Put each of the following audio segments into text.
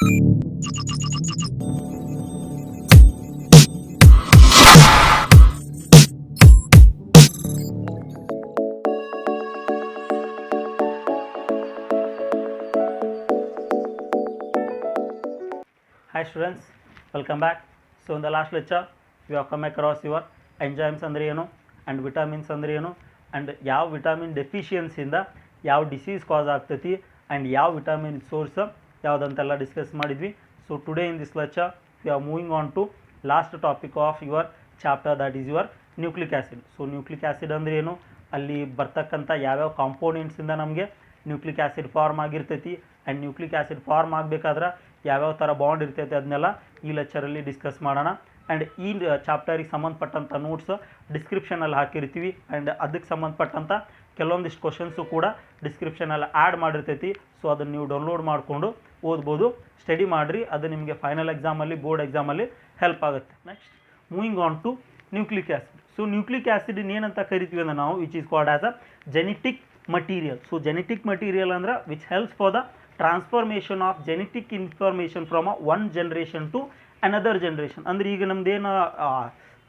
Hi students, welcome back. So in the last lecture we have come across your enzymes andre ಏನು and vitamins andre ಏನು and ಯಾವ vitamin deficiency ಇಂದ ಯಾವ disease ಕಾಸ್ ಆಗ್ತೈತಿ and ಯಾವ vitamin source ಯಾವುದಂತೆಲ್ಲ discuss ಮಾಡಿದ್ವಿ. So today in this lecture we are moving on to last topic of your chapter, that is your nucleic acid. So nucleic acid ಅಂದರೆ ಏನು, ಅಲ್ಲಿ ಬರ್ತಕ್ಕಂಥ ಯಾವ್ಯಾವ ಕಾಂಪೋನೆಂಟ್ಸಿಂದ ನಮಗೆ ನ್ಯೂಕ್ಲಿಕ್ ಆ್ಯಸಿಡ್ ಫಾರ್ಮ್ ಆಗಿರ್ತೈತಿ ಆ್ಯಂಡ್ ನ್ಯೂಕ್ಲಿಕ್ ಆ್ಯಸಿಡ್ ಫಾರ್ಮ್ ಆಗಬೇಕಾದ್ರೆ ಯಾವ್ಯಾವ ಥರ ಬಾಂಡ್ ಇರ್ತೈತೆ ಅದನ್ನೆಲ್ಲ ಈ ಲೆಕ್ಚರಲ್ಲಿ ಡಿಸ್ಕಸ್ ಮಾಡೋಣ. ಆ್ಯಂಡ್ ಈ ಚಾಪ್ಟರಿಗೆ ಸಂಬಂಧಪಟ್ಟಂಥ ನೋಟ್ಸ್ ಡಿಸ್ಕ್ರಿಪ್ಷನಲ್ಲಿ ಹಾಕಿರ್ತೀವಿ ಆ್ಯಂಡ್ ಅದಕ್ಕೆ ಸಂಬಂಧಪಟ್ಟಂಥ ಕೆಲವೊಂದಿಷ್ಟು ಕ್ವಶನ್ಸು ಕೂಡ ಡಿಸ್ಕ್ರಿಪ್ಷನಲ್ಲಿ ಆ್ಯಡ್ ಮಾಡಿರ್ತೈತಿ. ಸೊ ಅದನ್ನು ನೀವು ಡೌನ್ಲೋಡ್ ಮಾಡಿಕೊಂಡು ಓದ್ಬೋದು, ಸ್ಟಡಿ ಮಾಡಿರಿ, ಅದು ನಿಮಗೆ ಫೈನಲ್ ಎಕ್ಸಾಮಲ್ಲಿ ಬೋರ್ಡ್ ಎಕ್ಸಾಮಲ್ಲಿ ಹೆಲ್ಪ್ ಆಗುತ್ತೆ. Next moving on to nucleic acid. So nucleic acid ಏನಂತ ಕರಿತೀವಿ ಅಂದ್ರೆ ನಾವು which is called as a genetic material. So genetic material ಅಂದ್ರೆ which helps for the transformation of genetic information from one generation to another generation. ಅಂದ್ರೆ ಈಗ ನಮ್ದೇನು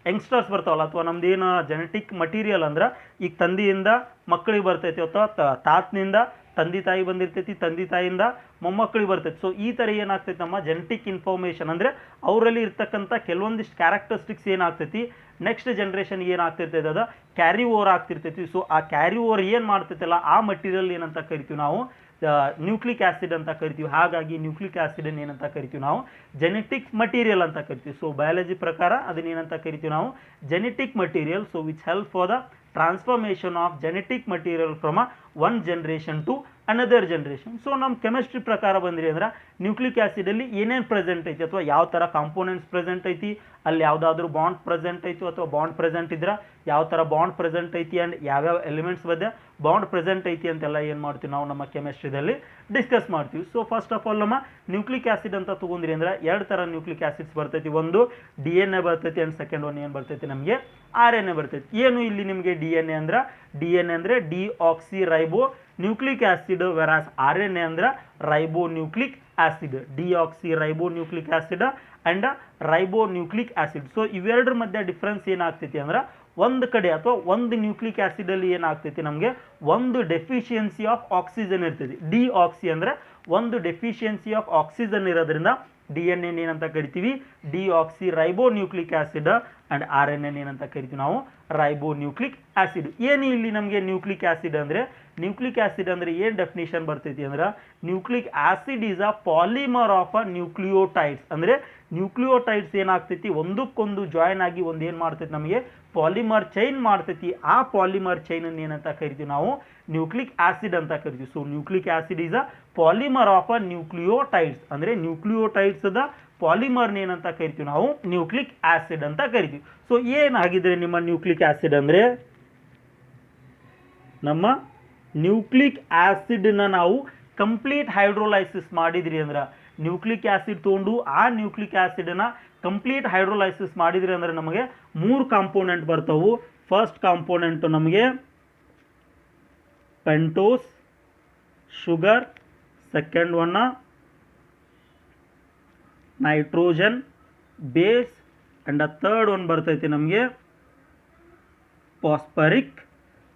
youngsters ಬರ್ತಾವಲ್ಲ ಅಥವಾ ನಮ್ದೇನು ಜೆನೆಟಿಕ್ ಮಟೀರಿಯಲ್ ಅಂದ್ರೆ ಈಗ ತಂದೆಯಿಂದ ಮಕ್ಕಳಿಗೆ ಬರ್ತೈತಿ ಅಥವಾ ತಾತನಿಂದ ತಂದೆ ತಾಯಿ ಬಂದಿರ್ತೈತಿ, ತಂದೆ ತಾಯಿಯಿಂದ ಮೊಮ್ಮಕ್ಕಳಿಗೆ ಬರ್ತೈತಿ. ಸೊ ಈ ಥರ ಏನಾಗ್ತೈತಿ ನಮ್ಮ ಜೆನೆಟಿಕ್ ಇನ್ಫಾರ್ಮೇಷನ್ ಅಂದರೆ ಅವರಲ್ಲಿ ಇರ್ತಕ್ಕಂಥ ಕೆಲವೊಂದಿಷ್ಟು ಕ್ಯಾರೆಕ್ಟರಿಸ್ಟಿಕ್ಸ್ ಏನಾಗ್ತೈತಿ ನೆಕ್ಸ್ಟ್ ಜನ್ರೇಷನ್ಗೆ ಏನಾಗ್ತಿರ್ತೈತೆ ಅದು ಕ್ಯಾರಿ ಓವರ್ ಆಗ್ತಿರ್ತೈತಿ. ಸೊ ಆ ಕ್ಯಾರಿ ಓವರ್ ಏನು ಮಾಡ್ತೈತಲ್ಲ ಆ ಮಟೀರಿಯಲ್ ಏನಂತ ಕರಿತೀವಿ ನಾವು ನ್ಯೂಕ್ಲಿಕ್ ಆ್ಯಸಿಡ್ ಅಂತ ಕರಿತೀವಿ. ಹಾಗಾಗಿ ನ್ಯೂಕ್ಲಿಕ್ ಆ್ಯಸಿಡನ್ನು ಏನಂತ ಕರಿತೀವಿ ನಾವು ಜೆನೆಟಿಕ್ ಮಟೀರಿಯಲ್ ಅಂತ ಕರಿತೀವಿ. ಸೊ ಬಯಾಲಜಿ ಪ್ರಕಾರ ಅದನ್ನೇನಂತ ಕರಿತೀವಿ ನಾವು genetic material. So which help for the transformation of genetic material from one generation to another generation. So ನಮ್ಮ ಕೆಮಿಸ್ಟ್ರಿ ಪ್ರಕಾರ ಬಂದ್ರಿ ಅಂದ್ರೆ ನ್ಯೂಕ್ಲಿಕ್ ಆ್ಯಸಿಡಲ್ಲಿ ಏನೇನು ಪ್ರೆಸೆಂಟ್ ಐತಿ ಅಥವಾ ಯಾವ ಥರ ಕಾಂಪೋನೆಂಟ್ಸ್ ಪ್ರೆಸೆಂಟ್ ಐತಿ, ಅಲ್ಲಿ ಯಾವುದಾದ್ರೂ ಬಾಂಡ್ ಪ್ರೆಸೆಂಟ್ ಐತಿ ಅಥವಾ ಬಾಂಡ್ ಪ್ರೆಸೆಂಟ್ ಇದ್ರೆ ಯಾವ ಥರ ಬಾಂಡ್ ಪ್ರೆಸೆಂಟ್ ಐತಿ ಆ್ಯಂಡ್ ಯಾವ್ಯಾವ ಎಲಿಮೆಂಟ್ಸ್ ಬಗ್ಗೆ ಬಾಂಡ್ ಪ್ರೆಸೆಂಟ್ ಐತಿ ಅಂತೆಲ್ಲ ಏನು ಮಾಡ್ತೀವಿ ನಾವು ನಮ್ಮ ಕೆಮಿಸ್ಟ್ರಿದಲ್ಲಿ ಡಿಸ್ಕಸ್ ಮಾಡ್ತೀವಿ. ಸೊ ಫಸ್ಟ್ ಆಫ್ ಆಲ್ ನಮ್ಮ ನ್ಯೂಕ್ಲಿಕ್ ಆ್ಯಸಿಡ್ ಅಂತ ತೊಗೊಂಡ್ರಿ ಅಂದ್ರೆ ಎರಡು ಥರ ನ್ಯೂಕ್ಲಿಕ್ ಆ್ಯಸಿಡ್ಸ್ ಬರ್ತೈತಿ. ಒಂದು DNA ಬರ್ತೈತಿ ಆ್ಯಂಡ್ ಸೆಕೆಂಡ್ ಒನ್ ಏನು ಬರ್ತೈತಿ ನಮಗೆ RNA ಬರ್ತೈತಿ. ಏನು ಇಲ್ಲಿ ನಿಮಗೆ DNA ಅಂದರೆ deoxy ರೈಬೋ nucleic acid, versus RNA ಅಂದ್ರೆ ರೈಬೋ nucleic acid. Deoxy ರೈಬೋ nucleic acid and ರೈಬೋ nucleic acid. So ಇವೆರಡರ ಮಧ್ಯೆ ಡಿಫ್ರೆನ್ಸ್ ಏನಾಗ್ತೈತಿ ಅಂದ್ರೆ ಒಂದು ಕಡೆ ಅಥವಾ ಒಂದು ನ್ಯೂಕ್ಲಿಕ್ ಆ್ಯಸಿಡಲ್ಲಿ ಏನಾಗ್ತೈತಿ ನಮಗೆ ಒಂದು ಡೆಫಿಷಿಯನ್ಸಿ ಆಫ್ ಆಕ್ಸಿಜನ್ ಇರ್ತೈತಿ. ಡಿಆಕ್ಸಿ ಅಂದರೆ ಒಂದು ಡೆಫಿಷಿಯನ್ಸಿ ಆಫ್ ಆಕ್ಸಿಜನ್ ಇರೋದ್ರಿಂದ DNA ಏನಂತ ಕರಿತೀವಿ deoxy ರೈಬೋ nucleic acid and RNA ಏನಂತ ಕರಿತೀವಿ ನಾವು ರೈಬೋ ನ್ಯೂಕ್ಲಿಕ್ ಆ್ಯಸಿಡ್. ಏನು ಇಲ್ಲಿ ನಮಗೆ ನ್ಯೂಕ್ಲಿಕ್ ಆ್ಯಸಿಡ್ ಅಂದರೆ ಏನು ಡೆಫಿನೇಷನ್ ಬರ್ತೈತಿ ಅಂದ್ರೆ nucleic acid is a polymer of a nucleotides. ಅಂದರೆ ನ್ಯೂಕ್ಲಿಯೋಟೈಡ್ಸ್ ಏನಾಗ್ತೈತಿ ಒಂದಕ್ಕೊಂದು ಜಾಯಿನ್ ಆಗಿ ಒಂದು ಏನು ಮಾಡ್ತೈತಿ ನಮಗೆ ಪಾಲಿಮರ್ ಚೈನ್ ಮಾಡ್ತೈತಿ. ಆ ಪಾಲಿಮರ್ ಚೈನನ್ನು ಏನಂತ ಕರಿತೀವಿ ನಾವು ನ್ಯೂಕ್ಲಿಕ್ ಆ್ಯಸಿಡ್ ಅಂತ ಕರಿತೀವಿ. So nucleic acid is a polymer of a nucleotides. ಅಂದರೆ ನ್ಯೂಕ್ಲಿಯೋಟೈಡ್ಸ್ದ ಪಾಲಿಮರ್ನ ಏನಂತ ಕರಿತೀವಿ ನಾವು ನ್ಯೂಕ್ಲಿಕ್ ಆ್ಯಸಿಡ್ ಅಂತ ಕರಿತೀವಿ. ಸೊ ಏನಾಗಿದ್ರೆ ನಿಮ್ಮ ನ್ಯೂಕ್ಲಿಕ್ ಆ್ಯಸಿಡ್ ಅಂದರೆ ನಮ್ಮ ನ್ಯೂಕ್ಲಿಕ್ ಆ್ಯಸಿಡ್ನ ನಾವು ಕಂಪ್ಲೀಟ್ ಹೈಡ್ರೋಲೈಸಿಸ್ ಮಾಡಿದ್ರಿ ಅಂದ್ರೆ ನ್ಯೂಕ್ಲಿಕ್ ಆ್ಯಸಿಡ್ ತೊಗೊಂಡು ಆ ನ್ಯೂಕ್ಲಿಕ್ ಆ್ಯಸಿಡನ್ನ ಕಂಪ್ಲೀಟ್ ಹೈಡ್ರೋಲೈಸಿಸ್ ಮಾಡಿದ್ರಿ ಅಂದರೆ ನಮಗೆ ಮೂರು ಕಾಂಪೋನೆಂಟ್ ಬರ್ತಾವು. ಫಸ್ಟ್ ಕಾಂಪೋನೆಂಟು ನಮಗೆ ಪೆಂಟೋಸ್ ಶುಗರ್, ಸೆಕೆಂಡ್ ಒನ್ನ nitrogen base and third one ಬರ್ತೈತಿ ನಮಗೆ ಫಾಸ್ಫರಿಕ್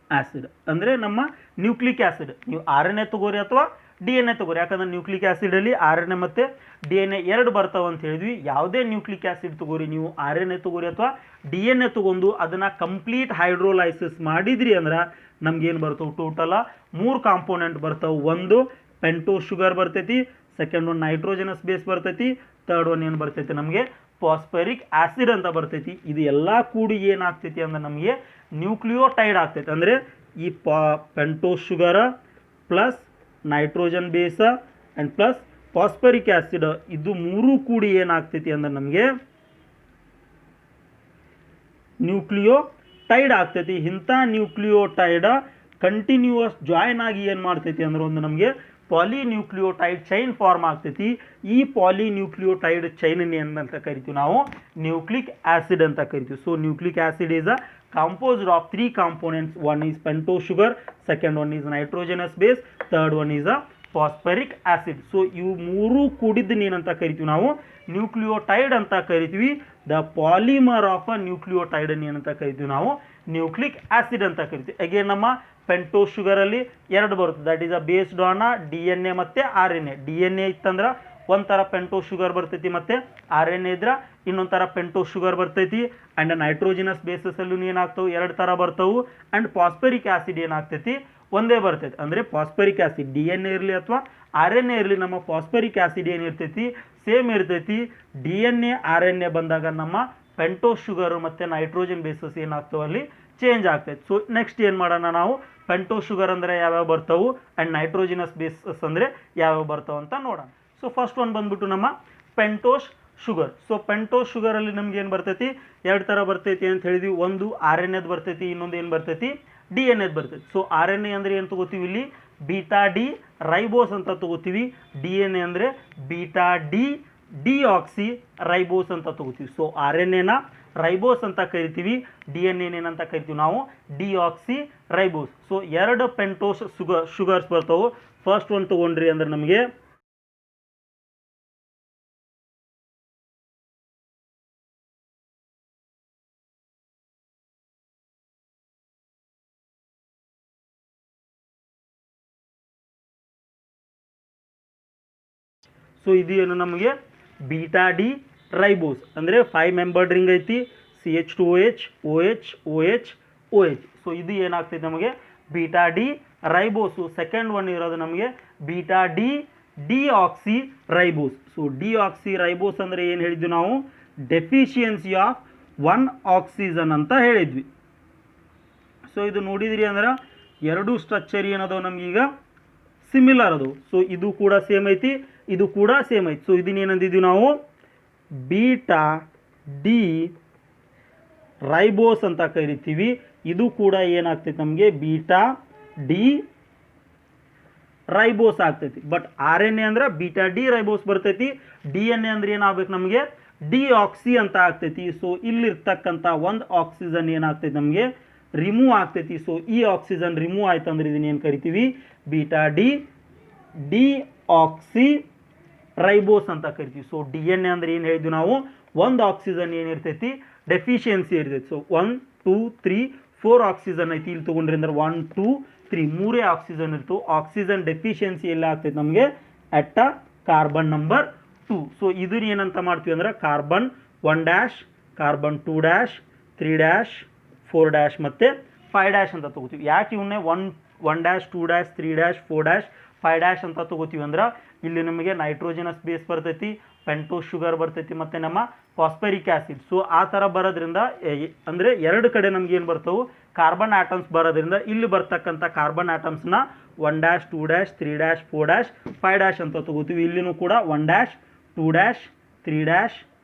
ಆ್ಯಸಿಡ್. ಅಂದರೆ ನಮ್ಮ ನ್ಯೂಕ್ಲಿಕ್ ಆ್ಯಸಿಡ್ ನೀವು RNA ತಗೋರಿ ಅಥವಾ DNA ತಗೋರಿ, ಯಾಕಂದ್ರೆ ನ್ಯೂಕ್ಲಿಕ್ ಆ್ಯಸಿಡಲ್ಲಿ RNA ಮತ್ತು DNA ಎರಡು ಬರ್ತಾವೆ ಅಂತ ಹೇಳಿದ್ವಿ. ಯಾವುದೇ ನ್ಯೂಕ್ಲಿಕ್ ಆ್ಯಸಿಡ್ ತಗೋರಿ ನೀವು RNA ತಗೋರಿ ಅಥವಾ DNA ತಗೊಂಡು ಅದನ್ನು ಕಂಪ್ಲೀಟ್ ಹೈಡ್ರೋಲೈಸಿಸ್ ಮಾಡಿದ್ರಿ ಅಂದ್ರೆ ನಮ್ಗೇನು ಬರ್ತವೆ ಟೋಟಲ ಮೂರು ಕಾಂಪೋನೆಂಟ್ ಬರ್ತಾವೆ. ಒಂದು ಪೆಂಟೋಸ್ ಶುಗರ್ ಬರ್ತೈತಿ, ಸೆಕೆಂಡ್ ಒನ್ ನೈಟ್ರೋಜನಸ್ ಬೇಸ್ ಬರ್ತೈತಿ, ಥರ್ಡ್ ಒನ್ ಏನು ಬರ್ತೈತಿ ನಮಗೆ ಫಾಸ್ಫರಿಕ್ ಆ್ಯಸಿಡ್ ಅಂತ ಬರ್ತೈತಿ. ಇದು ಎಲ್ಲ ಕೂಡಿ ಏನಾಗ್ತೈತಿ ಅಂದ್ರೆ ನಮಗೆ ನ್ಯೂಕ್ಲಿಯೋಟೈಡ್ ಆಗ್ತೈತಿ. ಅಂದರೆ ಈ pentose sugar plus nitrogen base and plus phosphoric acid ಇದು ಮೂರು ಕೂಡಿ ಏನಾಗ್ತೈತಿ ಅಂದ್ರೆ ನಮಗೆ ನ್ಯೂಕ್ಲಿಯೋಟೈಡ್ ಆಗ್ತೈತಿ. ಇಂಥ ನ್ಯೂಕ್ಲಿಯೋಟೈಡ್ ಕಂಟಿನ್ಯೂಯಸ್ ಜಾಯಿನ್ ಆಗಿ ಏನು ಮಾಡ್ತೈತಿ ಅಂದ್ರೆ ಒಂದು ನಮಗೆ ಪಾಲಿನ್ಯೂಕ್ಲಿಯೋಟೈಡ್ ಚೈನ್ ಫಾರ್ಮ್ ಆಗ್ತೈತಿ. ಈ ಪಾಲಿನ್ಯೂಕ್ಲಿಯೋಟೈಡ್ ಚೈನ್ ಏನಂತ ಕರಿತೀವಿ ನಾವು ನ್ಯೂಕ್ಲಿಕ್ ಆ್ಯಸಿಡ್ ಅಂತ ಕರಿತೀವಿ. So nucleic acid is a composed of three components. One is pentose sugar, second one is nitrogenous base, third one is a phosphoric acid. So ಇವು ಮೂರು ಕೂಡಿದ್ದನ್ನು ಏನಂತ ಕರಿತೀವಿ ನಾವು ನ್ಯೂಕ್ಲಿಯೋಟೈಡ್ ಅಂತ ಕರಿತೀವಿ. ದ ಪಾಲಿಮರ್ ಆಫ್ ಅ ನ್ಯೂಕ್ಲಿಯೋಟೈಡನ್ನು ಏನಂತ ಕರಿತೀವಿ ನಾವು ನ್ಯೂಕ್ಲಿಕ್ ಆ್ಯಸಿಡ್ ಅಂತ ಕರಿತೀವಿ. ಅಗೇನ್ ನಮ್ಮ ಪೆಂಟೋಸ್ ಶುಗರಲ್ಲಿ ಎರಡು ಬರುತ್ತೆ, that is a based on D N A ಮತ್ತು R N A. D N A ಇತ್ತಂದ್ರೆ ಒಂಥರ ಪೆಂಟೋಸ್ ಶುಗರ್ ಬರ್ತೈತಿ, ಮತ್ತು ಆರ್ ಎನ್ ಎ ಇದ್ರೆ ಇನ್ನೊಂದು ಥರ ಪೆಂಟೋಸ್ ಶುಗರ್ ಬರ್ತೈತಿ. ಆ್ಯಂಡ್ ನೈಟ್ರೋಜಿನಸ್ ಬೇಸಸಲ್ಲೂ ಏನಾಗ್ತವೆ, ಎರಡು ಥರ ಬರ್ತವೆ. ಆ್ಯಂಡ್ ಫಾಸ್ಫರಿಕ್ ಆ್ಯಸಿಡ್ ಏನಾಗ್ತೈತಿ, ಒಂದೇ ಬರ್ತೈತಿ. ಅಂದರೆ phosphoric acid D N A ಇರಲಿ ಅಥವಾ ಆರ್ ಎನ್ ಎ ಇರಲಿ, ನಮ್ಮ ಫಾಸ್ಫರಿಕ್ ಆ್ಯಸಿಡ್ ಏನಿರ್ತೈತಿ ಸೇಮ್ ಇರ್ತೈತಿ. D N A R N A ಬಂದಾಗ ನಮ್ಮ ಪೆಂಟೋಸ್ ಶುಗರು ಮತ್ತು ನೈಟ್ರೋಜನ್ ಬೇಸಸ್ ಏನಾಗ್ತವೆ ಅಲ್ಲಿ ಚೇಂಜ್ ಆಗ್ತೈತೆ. ಸೊ ನೆಕ್ಸ್ಟ್ ಏನು ಮಾಡೋಣ ನಾವು, ಪೆಂಟೋಸ್ ಶುಗರ್ ಅಂದರೆ ಯಾವ್ಯಾವ ಬರ್ತಾವೆ ಆ್ಯಂಡ್ ನೈಟ್ರೋಜಿನಸ್ ಬೇಸಸ್ ಅಂದರೆ ಯಾವ್ಯಾವ ಬರ್ತಾವೆ ಅಂತ ನೋಡೋಣ. ಸೊ ಫಸ್ಟ್ ಒಂದು ಬಂದ್ಬಿಟ್ಟು ನಮ್ಮ ಪೆಂಟೋಸ್ ಶುಗರ್. ಸೊ ಪೆಂಟೋಸ್ ಶುಗರಲ್ಲಿ ನಮ್ಗೆ ಏನು ಬರ್ತೈತಿ, ಎರಡು ಥರ ಬರ್ತೈತಿ ಅಂತ ಹೇಳಿದ್ವಿ. ಒಂದು ಆರ್ ಎನ್ ಎದ್ ಬರ್ತೈತಿ, ಇನ್ನೊಂದು ಏನು ಬರ್ತೈತಿ ಡಿ ಎನ್ ಎದ್ ಬರ್ತೈತಿ. ಸೊ ಆರ್ ಎನ್ ಎ ಅಂದರೆ ಏನು ತೊಗೋತೀವಿ ಇಲ್ಲಿ, ಬೀಟಾ ಡಿ ರೈಬೋಸ್ ಅಂತ ತೊಗೋತೀವಿ. ಡಿ ಎನ್ ಎ ಅಂದರೆ ಬೀಟಾ ಡಿ ಡಿಆಕ್ಸಿ ರೈಬೋಸ್ ಅಂತ ತೊಗೋತೀವಿ. ಸೊ ಆರ್ ಎನ್ ಎನ ರೈಬೋಸ್ ಅಂತ ಕರಿತೀವಿ, ಡಿ ಎನ್ ಎನ್ ಏನಂತ ಕರಿತೀವಿ ನಾವು ಡಿಆಕ್ಸಿ ರೈಬೋಸ್. ಸೊ ಎರಡು ಪೆಂಟೋಸ್ ಶುಗರ್ಸ್ ಬರ್ತಾವೆ. ಫಸ್ಟ್ ಒಂದು ತೊಗೊಂಡ್ರಿ ಅಂದ್ರೆ ನಮಗೆ ಸೊ ಇದು ಏನು ನಮಗೆ ಬೀಟಾ ಡಿ ರೈಬೋಸ್ ಅಂದರೆ 5 ಮೆಂಬರ್ಡ್ ರಿಂಗ್ ಐತಿ, CH2OH OH OH OH. So ಇದು ಏನಾಗ್ತೈತೆ ನಮಗೆ ಬೀಟಾ ಡಿ ರೈಬೋಸು. ಸೆಕೆಂಡ್ ಒನ್ ಇರೋದು ನಮಗೆ beta D deoxy ribose. So deoxy ribose ಅಂದರೆ ಏನು ಹೇಳಿದ್ವಿ ನಾವು, ಡೆಫಿಷಿಯನ್ಸಿ ಆಫ್ 1 ಆಕ್ಸಿಜನ್ ಅಂತ ಹೇಳಿದ್ವಿ. ಸೊ ಇದು ನೋಡಿದ್ರಿ ಅಂದ್ರೆ ಎರಡು ಸ್ಟ್ರಕ್ಚರ್ ಏನದವು ನಮಗೀಗ ಸಿಮಿಲರ್ ಅದು. ಸೊ ಇದು ಕೂಡ ಸೇಮ್ ಐತಿ, ಇದು ಕೂಡ ಸೇಮ್ ಐತಿ. ಸೊ ಇದನ್ನೇನಂದಿದ್ವಿ ನಾವು ಬೀಟಾ ಡಿ ರೈಬೋಸ್ ಅಂತ ಕರಿತೀವಿ. ಇದು ಕೂಡ ಏನಾಗ್ತೈತಿ ನಮಗೆ ಬೀಟಾ ಡಿ ರೈಬೋಸ್ ಆಗ್ತೈತಿ. ಬಟ್ ಆರ್ ಎನ್ ಎ ಅಂದ್ರೆ ಬೀಟಾ ಡಿ ರೈಬೋಸ್ ಬರ್ತೈತಿ, ಡಿ ಎನ್ ಎ ಅಂದ್ರೆ ಏನಾಗಬೇಕು ನಮಗೆ ಡಿಆಕ್ಸಿ ಅಂತ ಆಗ್ತೈತಿ. ಸೊ ಇಲ್ಲಿರ್ತಕ್ಕಂಥ ಒಂದು ಆಕ್ಸಿಜನ್ ಏನಾಗ್ತೈತಿ ನಮಗೆ ರಿಮೂವ್ ಆಗ್ತೈತಿ. ಸೊ ಈ ಆಕ್ಸಿಜನ್ ರಿಮೂವ್ ಆಯ್ತು ಅಂದ್ರೆ ಇದನ್ನೇನು ಕರಿತೀವಿ ಬೀಟಾ ಡಿ ಡಿಆಕ್ಸಿ ರೈಬೋಸ್ ಅಂತ ಕರಿತೀವಿ. ಸೊ ಡಿ ಎನ್ ಎ ಅಂದ್ರೆ ಏನು ಹೇಳಿದ್ವಿ ನಾವು, ಒಂದು ಆಕ್ಸಿಜನ್ ಏನಿರ್ತೈತಿ ಡೆಫಿಷಿಯನ್ಸಿ ಇರ್ತೈತಿ. ಸೊ 1 2 3 4 ಆಕ್ಸಿಜನ್ ಐತಿ, ಇಲ್ಲಿ ತೊಗೊಂಡ್ರಿ ಅಂದ್ರೆ 1 2 3 ಮೂರೇ ಆಕ್ಸಿಜನ್ ಇರ್ತವೆ. ಆಕ್ಸಿಜನ್ ಡೆಫಿಷಿಯನ್ಸಿ ಎಲ್ಲ ಆಗ್ತೈತಿ ನಮಗೆ at a carbon number 2. So ಇದನ್ನ ಏನಂತ ಮಾಡ್ತೀವಿ ಅಂದ್ರೆ ಕಾರ್ಬನ್ 1 ಕಾರ್ಬನ್ 2 3 4 ಮತ್ತು 5 ಅಂತ ತೊಗೋತೀವಿ. ಯಾಕೆ ಇವನ್ನೇ 1 1 2 3 4 5 ಅಂತ ತೊಗೋತೀವಿ ಅಂದ್ರೆ ಇಲ್ಲಿ ನಮಗೆ ನೈಟ್ರೋಜನಸ್ ಬೇಸ್ ಬರ್ತೈತಿ, ಪೆಂಟೋಸ್ ಶುಗರ್ ಬರ್ತೈತಿ, ಮತ್ತು ನಮ್ಮ ಫಾಸ್ಫರಿಕ್ ಆ್ಯಸಿಡ್. ಸೊ ಆ ಥರ ಬರೋದ್ರಿಂದ ಅಂದರೆ ಎರಡು ಕಡೆ ನಮ್ಗೆ ಏನು ಬರ್ತವೆ ಕಾರ್ಬನ್ ಆಟಮ್ಸ್ ಬರೋದ್ರಿಂದ ಇಲ್ಲಿ ಬರ್ತಕ್ಕಂಥ ಕಾರ್ಬನ್ ಆಟಮ್ಸ್ನ 1 2 3 4 5 ಅಂತ ತೊಗೋತೀವಿ. ಇಲ್ಲಿನೂ ಕೂಡ 1 2 3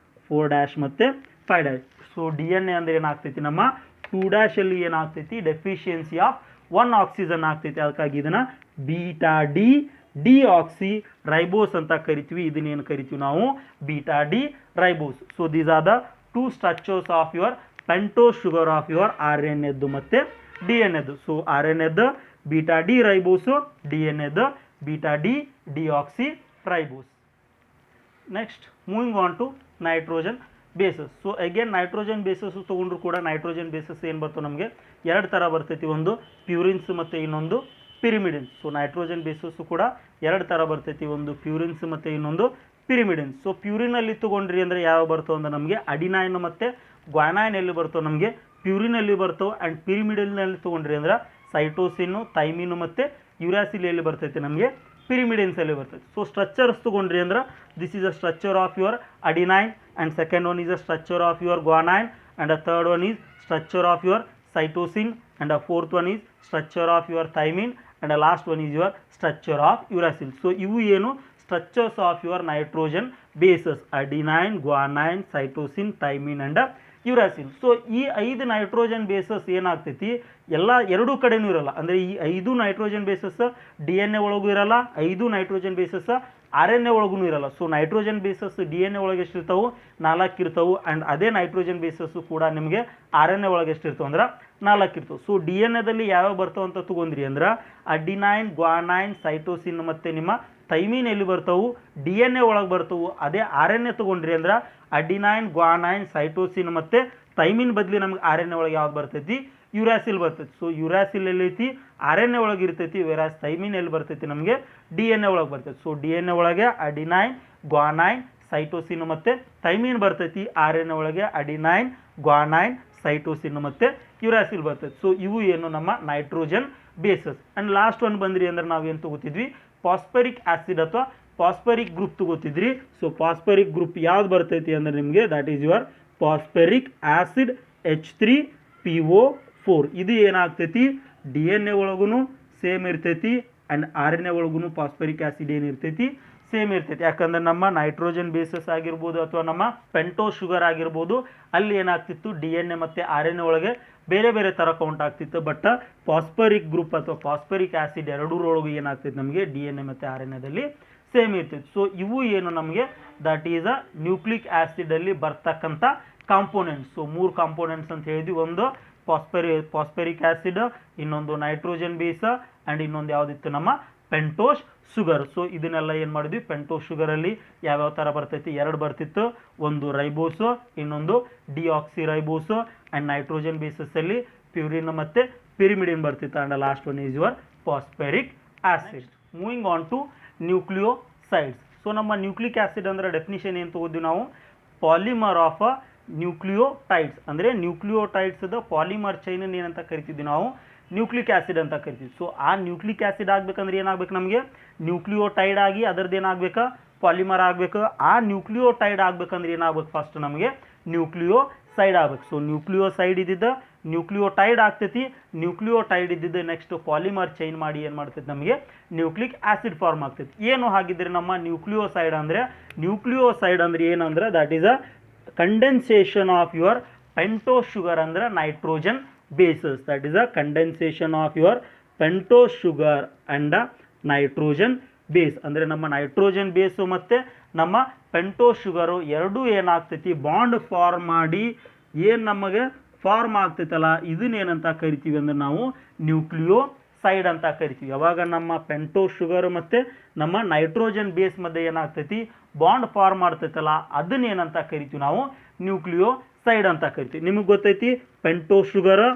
4 ಮತ್ತು 5. ಸೊ ಡಿ ಎನ್ ಎ ಅಂದರೆ ಏನಾಗ್ತೈತಿ ನಮ್ಮ 2 ಅಲ್ಲಿ ಏನಾಗ್ತೈತಿ ಡೆಫಿಷಿಯನ್ಸಿ ಆಫ್ 1 ಆಕ್ಸಿಜನ್ ಆಗ್ತೈತಿ. ಅದಕ್ಕಾಗಿ ಇದನ್ನು ಬೀಟಾ ಡಿ ಡಿಆಕ್ಸಿ ರೈಬೋಸ್ ಅಂತ ಕರಿತೀವಿ. ಇದನ್ನೇನು ಕರಿತೀವಿ ನಾವು beta D ribose. So these are the 2 structures of your pentose sugar of your R N ಎದ್ದು ಮತ್ತು ಡಿ ಎನ್ ಎದ್ದು. ಸೊ ಆರ್ ಎನ್ ಎದ್ದು beta D ribose, D N ಎದ್ದು beta D deoxyribose. Next moving on to nitrogen bases. So again nitrogen bases ತೊಗೊಂಡ್ರು ಕೂಡ nitrogen basis ಏನು ಬರ್ತವೆ ನಮಗೆ ಎರಡು ಥರ ಬರ್ತೈತಿ, ಒಂದು ಪ್ಯೂರಿನ್ಸ್ ಮತ್ತು ಇನ್ನೊಂದು ಪಿರಿಮಿಡಿನ್ಸ್. ಸೊ ನೈಟ್ರೋಜನ್ ಬೇಸಸ್ಸು ಕೂಡ ಎರಡು ಥರ ಬರ್ತೈತಿ, ಒಂದು ಪ್ಯೂರಿನ್ಸ್ ಮತ್ತು ಇನ್ನೊಂದು ಪಿರಿಮಿಡಿನ್ಸ್. ಸೊ ಪ್ಯೂರಿನಲ್ಲಿ ತೊಗೊಂಡ್ರಿ ಅಂದರೆ ಯಾವ ಬರ್ತವೆ ಅಂದ್ರೆ ನಮಗೆ ಅಡಿನೈನ್ ಮತ್ತು ಗ್ವಾನೈನ್ ಎಲ್ಲಿ ಬರ್ತವೆ ನಮಗೆ ಪ್ಯೂರಿನಲ್ಲಿ ಬರ್ತವೆ. ಆ್ಯಂಡ್ ಪಿರಿಮಿಡಿನಲ್ಲಿ ತೊಗೊಂಡ್ರಿ ಅಂದ್ರೆ ಸೈಟೋಸಿನ್ನು ಥೈಮಿನು ಮತ್ತು ಯುರಾಸಿಲ್ ಎಲ್ಲಿ ಬರ್ತೈತಿ ನಮಗೆ ಪಿರಿಮಿಡಿನ್ಸಲ್ಲಿ ಬರ್ತೈತಿ. ಸೊ ಸ್ಟ್ರಕ್ಚರ್ಸ್ ತೊಗೊಂಡ್ರಿ ಅಂದ್ರೆ this is a structure of your adenine, and second one is a structure of your guanine, and a third one is structure of your cytosine, and the fourth one is structure of your thymine, and the last one is your structure of uracil. So ivu enu structures of your nitrogen bases adenine, guanine, cytosine, thymine and uracil. So ಈ 5 nitrogen basis ಏನಾಗ್ತೈತಿ ಎಲ್ಲ ಎರಡೂ ಕಡೆನೂ ಇರಲ್ಲ. ಅಂದರೆ ಈ 5 nitrogen basis D N A ಒಳಗೂ ಇರಲ್ಲ, 5 nitrogen bases are N A ಒಳಗೂ ಇರಲ್ಲ. So nitrogen basis D N A ಒಳಗೆ ಎಷ್ಟಿರ್ತಾವೆ 4 ಇರ್ತಾವೆ. ಆ್ಯಂಡ್ ಅದೇ ನೈಟ್ರೋಜನ್ ಬೇಸಸ್ಸು ಕೂಡ ನಿಮಗೆ ಆರ್ ಎನ್ ಎ ಒಳಗೆ ಎಷ್ಟಿರ್ತಾವೆ ಅಂದ್ರೆ 4 ಇರ್ತವೆ. ಸೊ ಡಿ ಎನ್ ಎದಲ್ಲಿ ಯಾವ್ಯಾವ ಬರ್ತಾವೆ ಅಂತ ತೊಗೊಂಡ್ರಿ ಅಂದ್ರೆ ಅಡಿನೈನ್, ಗ್ವಾನೈನ್, ಸೈಟೋಸಿನ್ ಮತ್ತು ನಿಮ್ಮ ಥೈಮಿನ್ ಎಲ್ಲಿ ಬರ್ತಾವೆ ಡಿ ಎನ್ ಎ ಒಳಗೆ ಬರ್ತವೆ. ಅದೇ ಆರ್ ಎನ್ ಎ ತೊಗೊಂಡ್ರಿ ಅಂದ್ರೆ ಅಡಿನೈನ್, ಗ್ವಾನೈನ್, ಸೈಟೋಸಿನ್ ಮತ್ತು ಥೈಮಿನ್ ಬದಲಿ ನಮ್ಗೆ ಆರ್ ಎನ್ ಎ ಒಳಗೆ ಯಾವ್ದು ಬರ್ತೈತಿ ಯುರಾಸಿಲ್ ಬರ್ತೈತಿ. ಸೊ ಯುರಾಸಿಲ್ ಎಲ್ಲೈತಿ ಆರ್ ಎನ್ ಎ ಒಳಗೆ ಇರ್ತೈತಿ. ವೆರಾಸ್ ಥೈಮಿನ್ ಎಲ್ಲಿ ಬರ್ತೈತಿ ನಮಗೆ ಡಿ ಎನ್ ಎ ಒಳಗೆ ಬರ್ತೈತಿ. ಸೊ ಡಿ ಎನ್ ಎ ಒಳಗೆ ಅಡಿನೈನ್, ಗ್ವಾನೈನ್, ಸೈಟೋಸಿನ್ ಮತ್ತು ಥೈಮಿನ್ ಬರ್ತೈತಿ. ಆರ್ ಎನ್ ಎ ಒಳಗೆ ಅಡಿನೈನ್, ಗ್ವಾನೈನ್, ಸೈಟೋಸಿನ್ ಮತ್ತು ಯುರಾಸಿಲ್ ಬರ್ತೈತಿ. ಸೊ ಇವು ಏನು ನಮ್ಮ nitrogen bases. And last one ಬಂದ್ರಿ ಅಂದ್ರೆ ನಾವೇನು ತಗೋತಿದ್ವಿ ಫಾಸ್ಫರಿಕ್ ಆಸಿಡ್ ಅಥವಾ ಫಾಸ್ಫರಿಕ್ ಗ್ರೂಪ್ ತಗೋತಿದ್ರಿ. ಸೊ ಫಾಸ್ಫರಿಕ್ ಗ್ರೂಪ್ ಯಾವ್ದು ಬರ್ತೈತಿ ಅಂದ್ರೆ ನಿಮಗೆ that is your phosphoric acid H3PO4. ಇದು ಏನಾಗ್ತೈತಿ ಡಿ ಎನ್ ಎ ಒಳಗೂ ಸೇಮ್ ಇರ್ತೈತಿ ಆ್ಯಂಡ್ ಆರ್ ಎನ್ ಎ ಒಳಗೂ ಫಾಸ್ಫರಿಕ್ ಆಸಿಡ್ ಏನಿರ್ತೈತಿ ಸೇಮ್ ಇರ್ತೈತಿ. ಯಾಕಂದ್ರೆ ನಮ್ಮ ನೈಟ್ರೋಜನ್ ಬೇಸಸ್ ಆಗಿರ್ಬೋದು ಅಥವಾ ನಮ್ಮ ಪೆಂಟೋ ಶುಗರ್ ಆಗಿರ್ಬೋದು ಅಲ್ಲಿ ಏನಾಗ್ತಿತ್ತು ಡಿ ಎನ್ ಎ ಮತ್ತು ಆರ್ ಎನ್ ಎ ಒಳಗೆ ಬೇರೆ ಬೇರೆ ಥರ ಕೌಂಟ್ ಆಗ್ತಿತ್ತು. ಬಟ್ ಫಾಸ್ಫರಿಕ್ ಗ್ರೂಪ್ ಅಥವಾ ಫಾಸ್ಫರಿಕ್ ಆಸಿಡ್ ಎರಡರೊಳಗೆ ಏನಾಗ್ತೈತಿ ನಮಗೆ ಡಿ ಎನ್ ಎ ಮತ್ತು ಆರ್ ಎನ್ ಎದಲ್ಲಿ ಸೇಮ್ ಇರ್ತೈತಿ. ಸೊ ಇವು ಏನು ನಮಗೆ ದಟ್ ಈಸ್ ಅ ನ್ಯೂಕ್ಲಿಕ್ ಆ್ಯಸಿಡಲ್ಲಿ ಬರ್ತಕ್ಕಂಥ ಕಾಂಪೋನೆಂಟ್ಸ್. ಸೊ 3 ಕಾಂಪೋನೆಂಟ್ಸ್ ಅಂತ ಹೇಳಿದ್ವಿ. ಒಂದು ಫಾಸ್ಫರಿಕ್ ಆ್ಯಸಿಡ್, ಇನ್ನೊಂದು ನೈಟ್ರೋಜನ್ ಬೇಸ್ ಆ್ಯಂಡ್ ಇನ್ನೊಂದು ಯಾವುದಿತ್ತು ನಮ್ಮ ಪೆಂಟೋಸ್ ಶುಗರ್. ಸೊ ಇದನ್ನೆಲ್ಲ ಏನು ಮಾಡಿದ್ವಿ ಪೆಂಟೋಸ್ ಶುಗರಲ್ಲಿ ಯಾವ್ಯಾವ ಥರ ಬರ್ತೈತಿ 2 ಬರ್ತಿತ್ತು. ಒಂದು ರೈಬೋಸು, ಇನ್ನೊಂದು ಡಿಆಕ್ಸಿ ರೈಬೋಸು. ಆ್ಯಂಡ್ ನೈಟ್ರೋಜನ್ ಬೇಸಸ್ಸಲ್ಲಿ ಪ್ಯೂರಿನ್ ಮತ್ತು ಪಿರಿಮಿಡಿನ್ ಬರ್ತಿತ್ತು. And last one is your phosphoric acid. Moving on to nucleosides. So ನಮ್ಮ ನ್ಯೂಕ್ಲಿಕ್ ಆ್ಯಸಿಡ್ ಅಂದರೆ ಡೆಫಿನಿಷನ್ ಏನು ತಗೋದ್ವಿ ನಾವು ಪಾಲಿಮರ್ ಆಫ್ ನ್ಯೂಕ್ಲಿಯೋಟೈಡ್ಸ್. ಅಂದರೆ ನ್ಯೂಕ್ಲಿಯೋಟೈಡ್ಸ್ದ ಪಾಲಿಮರ್ ಚೈನ್ ಏನಂತ ಕರಿತಿದ್ವಿ ನಾವು ನ್ಯೂಕ್ಲಿಕ್ ಆ್ಯಸಿಡ್ ಅಂತ ಕರಿತೀವಿ. ಸೊ ಆ ನ್ಯೂಕ್ಲಿಕ್ ಆ್ಯಸಿಡ್ ಆಗಬೇಕಂದ್ರೆ ಏನಾಗಬೇಕು ನಮಗೆ ನ್ಯೂಕ್ಲಿಯೋಟೈಡ್ ಆಗಿ ಅದರದ್ದು ಏನಾಗಬೇಕು ಪಾಲಿಮರ್ ಆಗಬೇಕು. ಆ ನ್ಯೂಕ್ಲಿಯೋಟೈಡ್ ಆಗಬೇಕಂದ್ರೆ ಏನಾಗಬೇಕು ಫಸ್ಟ್ ನಮಗೆ ನ್ಯೂಕ್ಲಿಯೋಸೈಡ್ ಆಗಬೇಕು. ಸೊ ನ್ಯೂಕ್ಲಿಯೋಸೈಡ್ ಇದ್ದಿದ್ದ ನ್ಯೂಕ್ಲಿಯೋಟೈಡ್ ಆಗ್ತೈತಿ. ನ್ಯೂಕ್ಲಿಯೋಟೈಡ್ ಇದ್ದಿದ್ದು ನೆಕ್ಸ್ಟ್ ಪಾಲಿಮರ್ ಚೈನ್ ಮಾಡಿ ಏನು ಮಾಡ್ತೈತಿ ನಮಗೆ ನ್ಯೂಕ್ಲಿಕ್ ಆ್ಯಸಿಡ್ ಫಾರ್ಮ್ ಆಗ್ತೈತಿ. ಏನು ಹಾಗಿದ್ರೆ ನಮ್ಮ ನ್ಯೂಕ್ಲಿಯೋಸೈಡ್ ಅಂದರೆ ಏನಂದ್ರೆ that is a condensation of your pentose sugar ಅಂದ್ರೆ nitrogen bases. That is a condensation of your pentose sugar and nitrogen base. ಅಂದರೆ ನಮ್ಮ ನೈಟ್ರೋಜನ್ ಬೇಸು ಮತ್ತು ನಮ್ಮ ಪೆಂಟೋಸ್ ಶುಗರು ಎರಡೂ ಏನಾಗ್ತೈತಿ ಬಾಂಡ್ ಫಾರ್ಮ್ ಮಾಡಿ ಏನು ನಮಗೆ ಫಾರ್ಮ್ ಆಗ್ತೈತಲ್ಲ ಇದನ್ನೇನಂತ ಕರಿತೀವಿ ಅಂದ್ರೆ ನಾವು ನ್ಯೂಕ್ಲಿಯೋಸೈಡ್ ಅಂತ ಕರಿತೀವಿ. ಯಾವಾಗ ನಮ್ಮ ಪೆಂಟೋಸ್ ಶುಗರ್ ಮತ್ತು ನಮ್ಮ ನೈಟ್ರೋಜನ್ ಬೇಸ್ ಮಧ್ಯೆ ಏನಾಗ್ತೈತಿ ಬಾಂಡ್ ಫಾರ್ಮ್ ಮಾಡ್ತೈತಲ್ಲ ಅದನ್ನೇನಂತ ಕರಿತೀವಿ ನಾವು ನ್ಯೂಕ್ಲಿಯೋಸೈಡ್ ಅಂತ ಕರಿತೀವಿ. ನಿಮಗೆ ಗೊತ್ತೈತಿ pentose sugar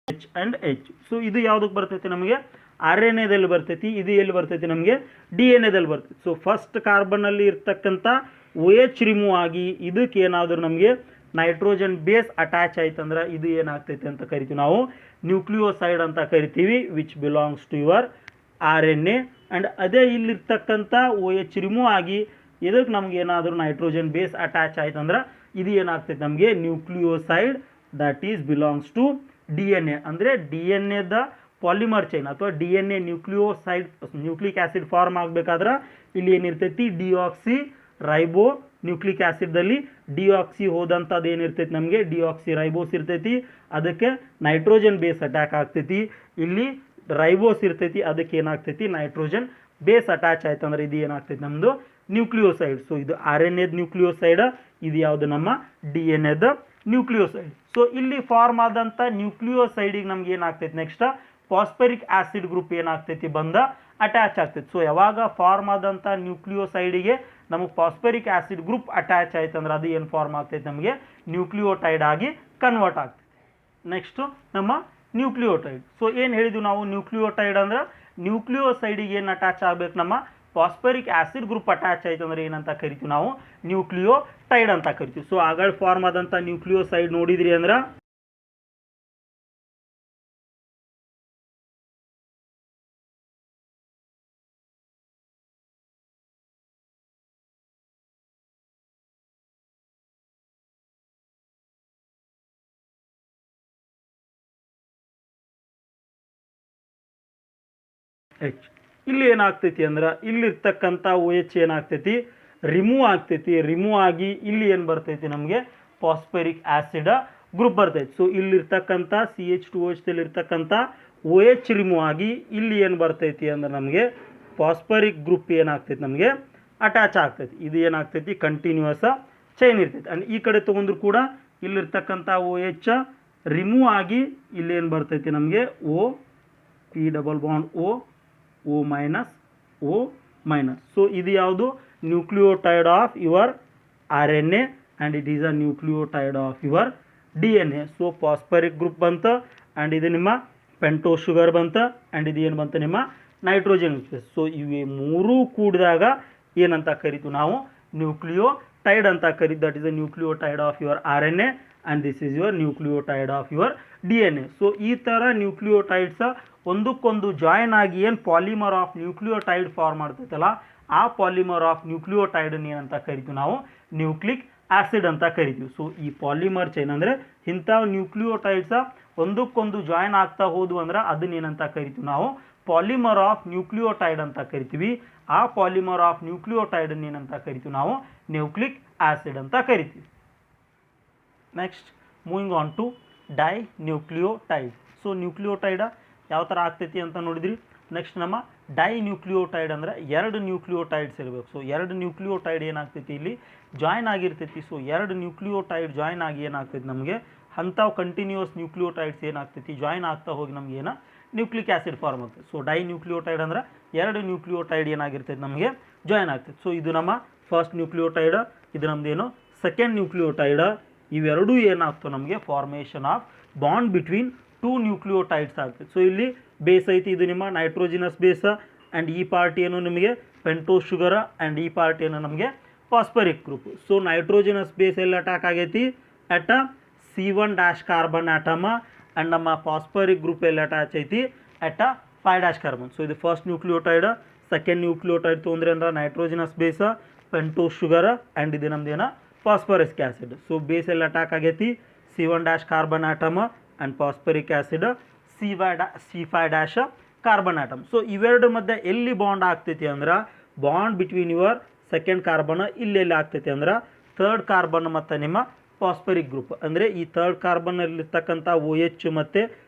H and H. So ಇದು ಯಾವುದಕ್ಕೆ ಬರ್ತೈತಿ ನಮಗೆ ಆರ್ ಎನ್ ಎದಲ್ಲಿ ಬರ್ತೈತಿ. ಇದು ಎಲ್ಲಿ ಬರ್ತೈತಿ ನಮಗೆ ಡಿ ಎನ್ ಎದಲ್ಲಿ ಬರ್ತೈತಿ. ಸೊ ಫಸ್ಟ್ ಕಾರ್ಬನ್ನಲ್ಲಿ ಇರ್ತಕ್ಕಂಥ OH ರಿಮೂವ್ ಆಗಿ ಇದಕ್ಕೆ ಏನಾದರೂ ನಮಗೆ ನೈಟ್ರೋಜನ್ ಬೇಸ್ ಅಟ್ಯಾಚ್ ಆಯ್ತಂದ್ರೆ ಇದು ಏನಾಗ್ತೈತಿ ಅಂತ ಕರಿತೀವಿ ನಾವು ನ್ಯೂಕ್ಲಿಯೋಸೈಡ್ ಅಂತ ಕರಿತೀವಿ which belongs to your R N A. And ಅದೇ ಇಲ್ಲಿರ್ತಕ್ಕಂಥ OH ರಿಮೂವ್ ಆಗಿ ಇದಕ್ಕೆ ನಮ್ಗೆ ಏನಾದರೂ ನೈಟ್ರೋಜನ್ ಬೇಸ್ ಅಟ್ಯಾಚ್ ಆಯ್ತಂದ್ರೆ ಇದು ಏನಾಗ್ತೈತಿ ನಮಗೆ nucleoside that is belongs to D N A. ಅಂದರೆ ಡಿ ಎನ್ ಎದ ಪಾಲಿಮರ್ ಚೈನ್ ಅಥವಾ D N A nucleoside nucleic acid form ಆಗಬೇಕಾದ್ರೆ ಇಲ್ಲಿ ಏನಿರ್ತೈತಿ ಡಿಆಕ್ಸಿ ರೈಬೋ ನ್ಯೂಕ್ಲಿಕ್ ಆ್ಯಸಿಡ್ದಲ್ಲಿ ಡಿಆಕ್ಸಿ ಹೋದಂಥದ್ದು ಏನಿರ್ತೈತಿ ನಮಗೆ ಡಿಆಕ್ಸಿ ರೈಬೋಸ್ ಇರ್ತೈತಿ. ಅದಕ್ಕೆ ನೈಟ್ರೋಜನ್ ಬೇಸ್ ಅಟ್ಯಾಕ್ ಆಗ್ತೈತಿ. ಇಲ್ಲಿ ರೈಬೋಸ್ ಇರ್ತೈತಿ ಅದಕ್ಕೆ ಏನಾಗ್ತೈತಿ ನೈಟ್ರೋಜನ್ ಬೇಸ್ ಅಟ್ಯಾಚ್ ಆಯ್ತು ಅಂದ್ರೆ ಇದು ಏನಾಗ್ತೈತಿ ನಮ್ಮದು ನ್ಯೂಕ್ಲಿಯೋಸೈಡ್. ಸೊ ಇದು ಆರ್ ಎನ್ ಎದ ನ್ಯೂಕ್ಲಿಯೋಸೈಡ್, ಇದು ಯಾವುದು ನಮ್ಮ ಡಿ ಎನ್ ಎದ ನ್ಯೂಕ್ಲಿಯೋಸೈಡ್. ಸೊ ಇಲ್ಲಿ ಫಾರ್ಮ್ ಆದಂಥ ನ್ಯೂಕ್ಲಿಯೋಸೈಡಿಗೆ ನಮ್ಗೆ ಏನಾಗ್ತೈತಿ ನೆಕ್ಸ್ಟ್ ಫಾಸ್ಫರಿಕ್ ಆ್ಯಸಿಡ್ ಗ್ರೂಪ್ ಏನಾಗ್ತೈತಿ ಬಂದ ಅಟ್ಯಾಚ್ ಆಗ್ತೈತಿ. ಸೊ ಯಾವಾಗ ಫಾರ್ಮ್ ಆದಂಥ ನ್ಯೂಕ್ಲಿಯೋಸೈಡಿಗೆ ನಮಗೆ ಫಾಸ್ಫರಿಕ್ ಆ್ಯಸಿಡ್ ಗ್ರೂಪ್ ಅಟ್ಯಾಚ್ ಆಯ್ತು ಅಂದ್ರೆ ಅದು ಏನು ಫಾರ್ಮ್ ಆಗ್ತೈತಿ ನಮಗೆ ನ್ಯೂಕ್ಲಿಯೋಟೈಡ್ ಆಗಿ ಕನ್ವರ್ಟ್ ಆಗ್ತೈತಿ. ನೆಕ್ಸ್ಟು ನಮ್ಮ ನ್ಯೂಕ್ಲಿಯೋಟೈಡ್. ಸೊ ಏನು ಹೇಳಿದ್ವಿ ನಾವು ನ್ಯೂಕ್ಲಿಯೋಟೈಡ್ ಅಂದ್ರೆ ನ್ಯೂಕ್ಲಿಯೋಸೈಡಿಗೆ ಏನು ಅಟ್ಯಾಚ್ ಆಗಬೇಕು ನಮ್ಮ ಫಾಸ್ಫರಿಕ್ ಆ್ಯಸಿಡ್ ಗ್ರೂಪ್ ಅಟ್ಯಾಚ್ ಆಯ್ತು ಅಂದ್ರೆ ಏನಂತ ಕರಿತೀವಿ ನಾವು ನ್ಯೂಕ್ಲಿಯೋಟೈಡ್ ಅಂತ ಕರಿತೀವಿ. ಸೊ ಆಗಳ ಫಾರ್ಮ್ ಆದಂಥ ನ್ಯೂಕ್ಲಿಯೋಸೈಡ್ ನೋಡಿದ್ರಿ ಅಂದ್ರೆ ಎಚ್. ಇಲ್ಲಿ ಏನಾಗ್ತೈತಿ ಅಂದ್ರೆ ಇಲ್ಲಿರ್ತಕ್ಕಂಥ ಓ ಎಚ್ ಏನಾಗ್ತೈತಿ ರಿಮೂವ್ ಆಗ್ತೈತಿ. ರಿಮೂವ್ ಆಗಿ ಇಲ್ಲಿ ಏನು ಬರ್ತೈತಿ ನಮಗೆ ಫಾಸ್ಫರಿಕ್ ಆ್ಯಸಿಡ್ ಗ್ರೂಪ್ ಬರ್ತೈತಿ. ಸೊ ಇಲ್ಲಿರ್ತಕ್ಕಂಥ CH2OH ಇರ್ತಕ್ಕಂಥ ಓ ಎಚ್ ರಿಮೂವ್ ಆಗಿ ಇಲ್ಲಿ ಏನು ಬರ್ತೈತಿ ಅಂದ್ರೆ ನಮಗೆ ಫಾಸ್ಫರಿಕ್ ಗ್ರೂಪ್ ಏನಾಗ್ತೈತಿ ನಮಗೆ ಅಟ್ಯಾಚ್ ಆಗ್ತೈತಿ. ಇದು ಏನಾಗ್ತೈತಿ ಕಂಟಿನ್ಯೂಯಸ್ ಚೈನ್ ಇರ್ತೈತಿ. ಆ್ಯಂಡ್ ಈ ಕಡೆ ತೊಗೊಂಡ್ರು ಕೂಡ ಇಲ್ಲಿರ್ತಕ್ಕಂಥ ಓ ಎಚ್ ರಿಮೂವ್ ಆಗಿ ಇಲ್ಲಿ ಏನು ಬರ್ತೈತಿ ನಮಗೆ P double bond O minus O minus. So ಇದು ಯಾವುದು nucleotide of your RNA and it is a nucleotide of your DNA. So phosphoric group ಬಂತು ಆ್ಯಂಡ್ ಇದು ನಿಮ್ಮ ಪೆಂಟೋ ಶುಗರ್ ಬಂತು ಆ್ಯಂಡ್ ಇದು ಏನು ಬಂತು ನಿಮ್ಮ ನೈಟ್ರೋಜನ್ ನ್ಯೂಕ್ಲಿಯಸ್. ಸೊ ಇವೆ ಮೂರೂ ಕೂಡಿದಾಗ ಏನಂತ ಕರಿತೀವಿ ನಾವು ನ್ಯೂಕ್ಲಿಯೋಟೈಡ್ ಅಂತ ಕರೀತೀವಿ. That is a nucleotide of your RNA and this is your nucleotide of your DNA. So ಈ ಥರ ನ್ಯೂಕ್ಲಿಯೋಟೈಡ್ಸ್ ಒಂದಕ್ಕೊಂದು ಜಾಯಿನ್ ಆಗಿ ಏನು ಪಾಲಿಮರ್ ಆಫ್ ನ್ಯೂಕ್ಲಿಯೋಟೈಡ್ ಫಾರ್ಮ್ ಮಾಡ್ತೈತಲ್ಲ ಆ ಪಾಲಿಮರ್ ಆಫ್ ನ್ಯೂಕ್ಲಿಯೋಟೈಡನ್ನು ಏನಂತ ಕರಿತೀವಿ ನಾವು ನ್ಯೂಕ್ಲಿಕ್ ಆ್ಯಸಿಡ್ ಅಂತ ಕರಿತೀವಿ. ಸೊ ಈ ಪಾಲಿಮರ್ ಚೈನ್ ಅಂದರೆ ಇಂಥ ನ್ಯೂಕ್ಲಿಯೋಟೈಡ್ಸ ಒಂದಕ್ಕೊಂದು ಜಾಯಿನ್ ಆಗ್ತಾ ಹೋದ್ವು ಅಂದ್ರೆ ಅದನ್ನೇನಂತ ಕರಿತೀವಿ ನಾವು ಪಾಲಿಮರ್ ಆಫ್ ನ್ಯೂಕ್ಲಿಯೋಟೈಡ್ ಅಂತ ಕರಿತೀವಿ. ಆ ಪಾಲಿಮರ್ ಆಫ್ ನ್ಯೂಕ್ಲಿಯೋಟೈಡನ್ನು ಏನಂತ ಕರಿತೀವಿ ನಾವು ನ್ಯೂಕ್ಲಿಕ್ ಆ್ಯಸಿಡ್ ಅಂತ ಕರಿತೀವಿ. Next moving on to dinucleotide. So nucleotide ಯಾವ ಥರ ಆಗ್ತೈತಿ ಅಂತ ನೋಡಿದ್ರಿ. ನೆಕ್ಸ್ಟ್ ನಮ್ಮ ಡೈ ನ್ಯೂಕ್ಲಿಯೋಟೈಡ್ ಅಂದರೆ ಎರಡು ನ್ಯೂಕ್ಲಿಯೋಟೈಡ್ಸ್ ಇರಬೇಕು. ಸೊ ಎರಡು ನ್ಯೂಕ್ಲಿಯೋಟೈಡ್ ಏನಾಗ್ತೈತಿ ಇಲ್ಲಿ ಜಾಯಿನ್ ಆಗಿರ್ತೈತಿ. ಸೊ ಎರಡು ನ್ಯೂಕ್ಲಿಯೋಟೈಡ್ ಜಾಯಿನ್ ಆಗಿ ಏನಾಗ್ತೈತಿ ನಮಗೆ ಅಂಥವು ಕಂಟಿನ್ಯೂಯಸ್ ನ್ಯೂಕ್ಲಿಯೋಟೈಡ್ಸ್ ಏನಾಗ್ತೈತಿ ಜಾಯಿನ್ ಆಗ್ತಾ ಹೋಗಿ ನಮಗೆ ಏನೋ ನ್ಯೂಕ್ಲಿಕ್ ಆ್ಯಸಿಡ್ ಫಾರ್ಮ್ ಆಗ್ತೈತಿ. ಸೊ ಡೈ ನ್ಯೂಕ್ಲಿಯೋಟೈಡ್ ಅಂದರೆ ಎರಡು ನ್ಯೂಕ್ಲಿಯೋಟೈಡ್ ಏನಾಗಿರ್ತೈತಿ ನಮಗೆ ಜಾಯಿನ್ ಆಗ್ತೈತಿ. ಸೊ ಇದು ನಮ್ಮ ಫಸ್ಟ್ ನ್ಯೂಕ್ಲಿಯೋಟೈಡ್, ಇದು ನಮ್ಮದೇನು ಸೆಕೆಂಡ್ ನ್ಯೂಕ್ಲಿಯೋಟೈಡ್. ಇವೆರಡೂ ಏನಾಗ್ತವೆ ನಮಗೆ formation of bond between two nucleotides ಆಗ್ತೈತೆ. ಸೊ ಇಲ್ಲಿ ಬೇಸ್ ಐತಿ, ಇದು ನಿಮ್ಮ ನೈಟ್ರೋಜಿನಸ್ ಬೇಸ್ ಆ್ಯಂಡ್ ಈ ಪಾರ್ಟ್ ಏನು ನಿಮಗೆ ಪೆಂಟೋ ಶುಗರ್ ಆ್ಯಂಡ್ ಈ ಪಾರ್ಟ್ ಏನು ನಮಗೆ phosphoric group. So nitrogenous base ಎಲ್ಲಿ ಅಟ್ಯಾಕ್ ಆಗೈತಿ at C1- carbon atom and ನಮ್ಮ ಫಾಸ್ಫರಿಕ್ ಗ್ರೂಪ್ ಎಲ್ಲಿ ಅಟ್ಯಾಚ್ ಐತಿ ಅಟ್ 5- ಕಾರ್ಬನ್. ಸೊ ಇದು ಫಸ್ಟ್ ನ್ಯೂಕ್ಲಿಯೋಟೈಡ್. ಸೆಕೆಂಡ್ ನ್ಯೂಕ್ಲಿಯೋಟೈಡ್ ತೊಂದರೆ ಅಂದ್ರೆ ನೈಟ್ರೋಜಿನಸ್ ಬೇಸ್ ಪೆಂಟೋ ಶುಗರ್ ಆ್ಯಂಡ್ ಇದು ನಮ್ದೇನ ಫಾಸ್ಫರಿಕ್ ಆ್ಯಸಿಡ್. ಸೊ ಬೇಸ್ ಎಲ್ಲಿ ಅಟ್ಯಾಕ್ ಆಗೈತಿ C1- carbon atom and phosphoric acid C5- carbon atom. So ಇವೆರಡು ಮಧ್ಯೆ ಎಲ್ಲಿ ಬಾಂಡ್ ಆಗ್ತೈತಿ ಅಂದ್ರೆ bond between your second carbon ಇಲ್ಲೆಲ್ಲಿ ಆಗ್ತೈತಿ ಅಂದ್ರೆ ಥರ್ಡ್ ಕಾರ್ಬನ್ ಮತ್ತು ನಿಮ್ಮ ಫಾಸ್ಫರಿಕ್ ಗ್ರೂಪ್. ಅಂದರೆ ಈ ಥರ್ಡ್ ಕಾರ್ಬನ್ನಲ್ಲಿರ್ತಕ್ಕಂಥ OH ಮತ್ತು